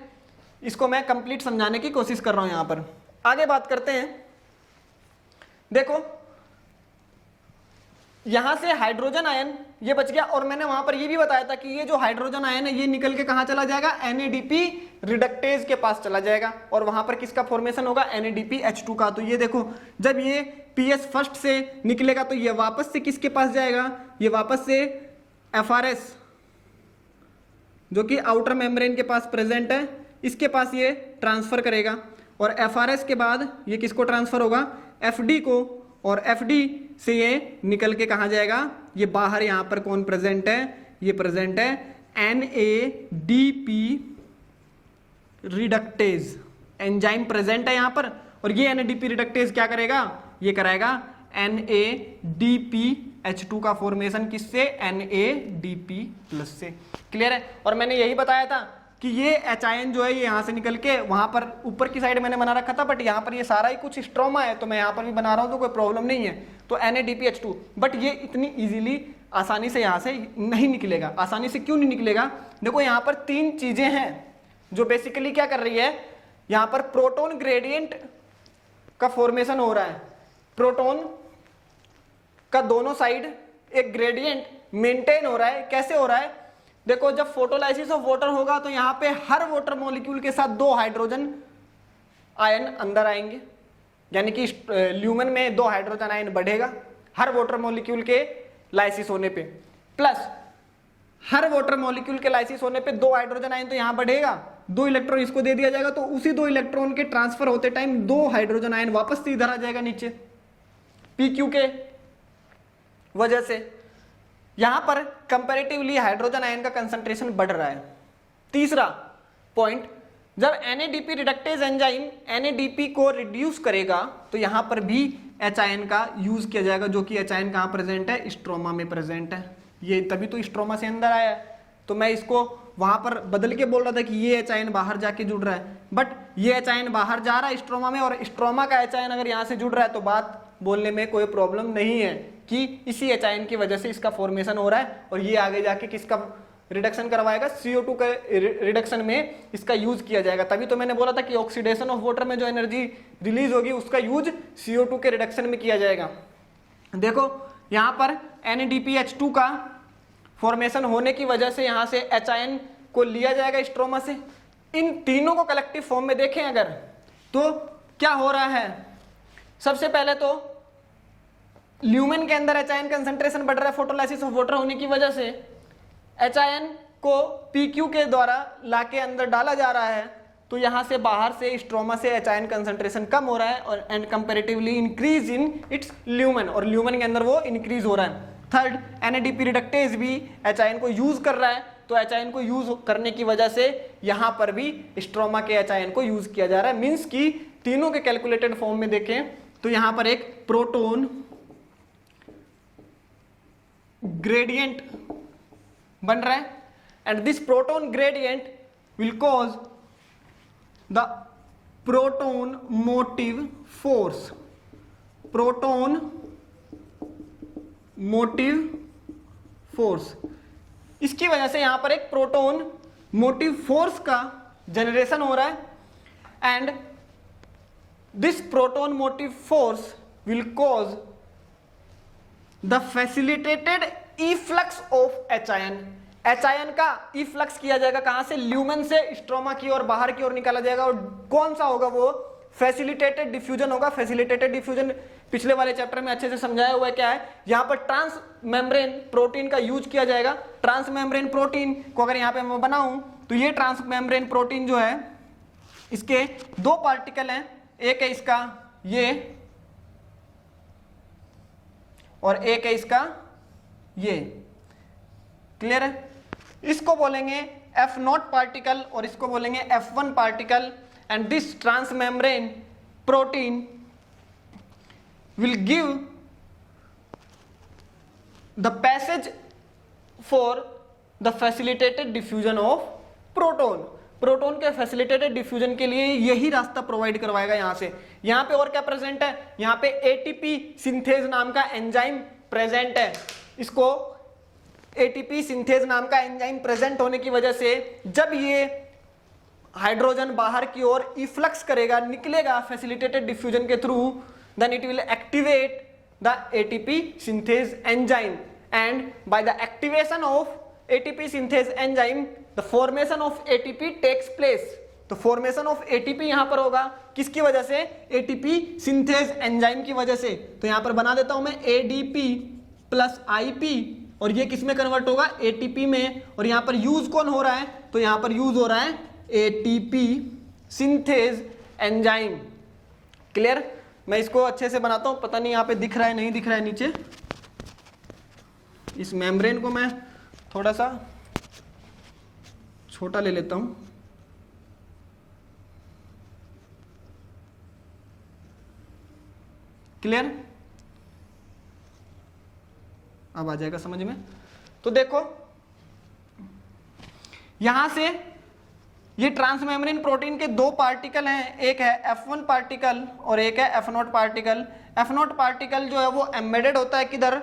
Speaker 1: इसको मैं कंप्लीट समझाने की कोशिश कर रहा हूं। यहां पर आगे बात करते हैं। देखो यहां से हाइड्रोजन आयन ये बच गया, और मैंने वहां पर ये भी बताया था कि ये जो हाइड्रोजन आयन है ये निकल के कहां चला जाएगा? NADP रिडक्टेज के पास चला जाएगा, और वहां पर किसका फॉर्मेशन होगा? NADPH2 का। तो ये देखो जब ये PS फर्स्ट से निकलेगा तो ये वापस से किसके पास जाएगा? ये वापस से FRS जो कि आउटर मेम्ब्रेन के पास प्रेजेंट है, इसके पास ये ट्रांसफर करेगा, और FRS के बाद ये किसको ट्रांसफर होगा? FD को, और FD से ये निकल के कहां जाएगा? ये बाहर यहां पर कौन प्रेजेंट है? ये प्रेजेंट है NADP रिडक्टेज एंजाइम प्रेजेंट है यहां पर, और ये NADP रिडक्टेज क्या करेगा? ये कराएगा NADPH2 का फॉर्मेशन किससे? NADP+ से। क्लियर है? और मैंने यही बताया था कि ये H आयन जो है ये यहां से निकल के वहां पर ऊपर की साइड मैंने बना रखा था, बट यहां पर ये सारा ही कुछ स्ट्रोमा है, तो मैं यहां पर भी बना रहा हूं तो कोई प्रॉब्लम नहीं है। तो NADPH2, बट ये इतनी इजीली आसानी से यहां से नहीं निकलेगा। आसानी से क्यों नहीं निकलेगा? देखो यहां पर 3 चीजें हैं जो बेसिकली क्या कर रही है, यहां पर प्रोटॉन ग्रेडियंट का फॉर्मेशन हो रहा है। प्रोटॉन का दोनों साइड एक ग्रेडियंट मेंटेन हो रहा है। कैसे हो रहा है? देखो जब फोटोलाइसिस ऑफ वाटर होगा तो यहां पे हर वाटर मॉलिक्यूल के साथ 2 हाइड्रोजन आयन अंदर आएंगे, यानी कि ल्यूमन में 2 हाइड्रोजन आयन बढ़ेगा हर वाटर मॉलिक्यूल के लाइसिस होने पे, प्लस हर वाटर मॉलिक्यूल के लाइसिस होने पे 2 हाइड्रोजन आयन तो यहां बढ़ेगा, 2 इलेक्ट्रॉन इसको दे दिया जाएगा, तो उसी 2 इलेक्ट्रॉन के ट्रांसफर होते टाइम 2 हाइड्रोजन आयन वापस से इधर आ जाएगा नीचे PQ के वजह से। यहां पर कंपैरेटिवली हाइड्रोजन आयन का कंसंट्रेशन बढ़ रहा है। तीसरा पॉइंट, जब NADP रिडक्टेज एंजाइम NADP को रिड्यूस करेगा तो यहां पर भी H आयन का यूज किया जाएगा, जो कि H आयन कहां प्रेजेंट है? स्ट्रोमा में प्रेजेंट है। ये तभी तो स्ट्रोमा से अंदर आया है। तो मैं इसको वहां पर बदल के बोल रहा था कि ये H आयन बाहर जाके जुड़ रहा है, बट ये H आयन बाहर जा रहा है स्ट्रोमा में, और स्ट्रोमा का H आयन अगर यहां से जुड़ रहा है तो बात बोलने में कोई प्रॉब्लम नहीं है कि इसी H आयन की वजह से इसका फॉर्मेशन हो रहा है, और ये आगे जाके किसका रिडक्शन करवाएगा? CO2 के रिडक्शन में इसका यूज किया जाएगा। तभी तो मैंने बोला था कि ऑक्सीडेशन ऑफ वाटर में जो एनर्जी रिलीज होगी उसका यूज CO2 के रिडक्शन में किया जाएगा। देखो यहां पर NADPH2 का फॉर्मेशन होने की वजह से यहां से H आयन को लिया जाएगा स्ट्रोमा से। इन तीनों को कलेक्टिव फॉर्म में देखें अगर, तो क्या हो रहा है? सबसे पहले तो ल्यूमेन के अंदर H आयन कंसंट्रेशन बढ़ रहा है फोटोलाइसिस ऑफ वाटर होने की वजह से। H आयन को PQ के द्वारा लाके अंदर डाला जा रहा है, तो यहाँ से बाहर से स्ट्रोमा से एच आयन कंसंट्रेशन कम हो रहा है और and comparatively increase in its lumen, और ल्यूमेन के अंदर वो इंक्रीज हो रहा है। थर्ड, NADP रिडक्टेज भी एच आयन को यूज कर रहा है, तो एच आयन को यूज करने की वजह से यहाँ पर भी स्ट्रोमा के एच आयन को यूज किया जा रहा है। मीन्स कि तीनों के कैलकुलेटेड फॉर्म में देखें तो यहाँ पर एक प्रोटोन ग्रेडियंट बन रहा है, and this proton gradient will cause the proton motive force, proton motive force. इसकी वजह से यहां पर एक प्रोटोन मोटिव फोर्स का जनरेशन हो रहा है, and this proton motive force will cause the facilitated efflux of H ion. H ion का इफ्लक्स किया जाएगा कहां से, ल्यूमेन से स्ट्रोमा की ओर, बाहर की ओर निकाला जाएगा, और कौन सा होगा वो, फैसिलिटेटेड डिफ्यूजन होगा। फैसिलिटेटेड डिफ्यूजन पिछले वाले चैप्टर में अच्छे से समझाया हुआ है क्या है। यहां पर ट्रांस मेम्ब्रेन प्रोटीन का यूज किया जाएगा। ट्रांस मेम्ब्रेन प्रोटीन को अगर यहां पे मैं बनाऊं तो ये ट्रांस मेम्ब्रेन प्रोटीन जो है इसके दो पार्टिकल हैं, एक है इसका ये और एक है इसका ये, क्लियर है। इसको बोलेंगे F0 पार्टिकल और इसको बोलेंगे F1 particle, and this trans membrane protein will give the passage for the facilitated diffusion of proton। Proton के फैसिलिटेटेड डिफ्यूजन के लिए यही रास्ता प्रोवाइड करवाएगा। यहां से यहां पे और क्या प्रेजेंट है, यहां पे एटीपी सिंथेज नाम का एंजाइम प्रेजेंट है। इसको एटीपी सिंथेज नाम का एंजाइम प्रेजेंट होने की वजह से जब ये हाइड्रोजन बाहर की ओर इफ्लक्स करेगा, निकलेगा फैसिलिटेटेड डिफ्यूजन के through, then it will activate the ATP synthase enzyme, and by the activation of ATP synthase enzyme the formation of ATP takes place। तो formation of ATP यहां पर होगा किसकी वजह से, ATP synthase enzyme की वजह से। तो यहां पर बना देता हूं मैं ADP प्लस IP, और ये किस में कन्वर्ट होगा, ATP में, और यहां पर यूज कौन हो रहा है, तो यहां पर यूज हो रहा है ATP synthase enzyme। क्लियर। मैं इसको अच्छे से बनाता हूं, पता नहीं यहाँ पे दिख रहा है नहीं दिख रहा है नीचे। इस मेम्ब्रेन को मैं थोड़ा सा छोटा ले लेता हूं। क्लियर, अब आ जाएगा समझ में। तो देखो यहां से ये ट्रांसमेम्ब्रेन प्रोटीन के दो पार्टिकल हैं, एक है F1 पार्टिकल और एक है F0 पार्टिकल। F0 पार्टिकल जो है वो एम्बेडेड होता है किधर,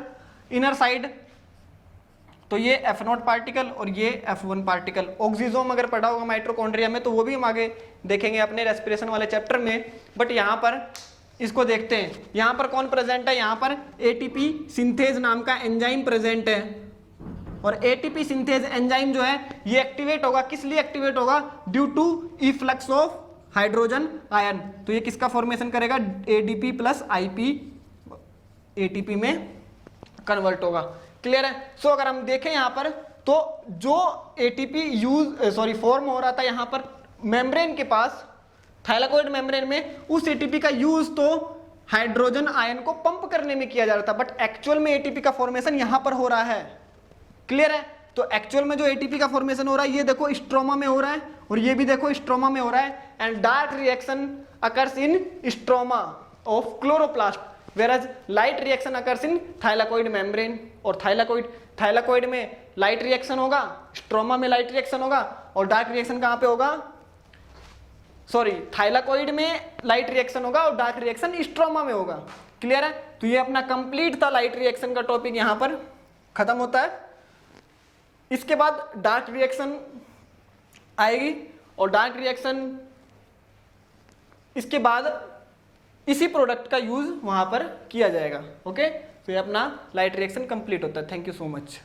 Speaker 1: इनर साइड, तो ये F0 पार्टिकल और ये F1 पार्टिकल। ऑक्सीजोम अगर पढ़ा होगा माइटोकॉन्ड्रिया में तो वो भी हम आगे देखेंगे अपने रेस्पिरेशन वाले चैप्टर में, बट यहाँ पर इसको देखते हैं। यहाँ पर कौन प्रेजेंट है, यहाँ पर ATP सिंथेज नाम का एंजाइम प्रेजेंट है, और ATP सिंथेज एंजाइम जो है ये एक्टिवेट होगा, किस लिए एक्टिवेट होगा, due to efflux of hydrogen ion. तो ये किसका फॉर्मेशन करेगा, ADP प्लस IP ATP में कन्वर्ट होगा। क्लियर है। सो अगर हम देखें यहाँ पर तो जो ATP फॉर्म हो रहा था यहाँ पर मेम्ब्रेन के पास, थाइलाकोइड मेम्ब्रेन में, उस ATP का यूज तो हाइड्रोजन आयन को पंप करने में किया जा रहा था, बट एक्चुअल में ATP का फॉर्मेशन यहां पर हो रहा है। क्लियर है। तो एक्चुअल में जो ATP का फॉर्मेशन हो रहा है ये देखो स्ट्रोमा में हो रहा है, और ये भी देखो स्ट्रोमा में हो रहा है, and dark reaction occurs in stroma of chloroplast, whereas light reaction occurs in thylakoid membrane. और थाइलाकोइड में लाइट रिएक्शन होगा, स्ट्रोमा में लाइट रिएक्शन होगा, और डार्क रिएक्शन कहां पे होगा, थाइलाकोइड में लाइट रिएक्शन होगा और डार्क रिएक्शन स्ट्रोमा में होगा। क्लियर है। तो ये अपना कंप्लीट था लाइट रिएक्शन का टॉपिक, यहां पर खत्म होता है। इसके बाद डार्क रिएक्शन आएगी, और डार्क रिएक्शन इसके बाद इसी प्रोडक्ट का यूज वहां पर किया जाएगा। ओके, तो ये अपना लाइट रिएक्शन कंप्लीट होता है। Thank you so much.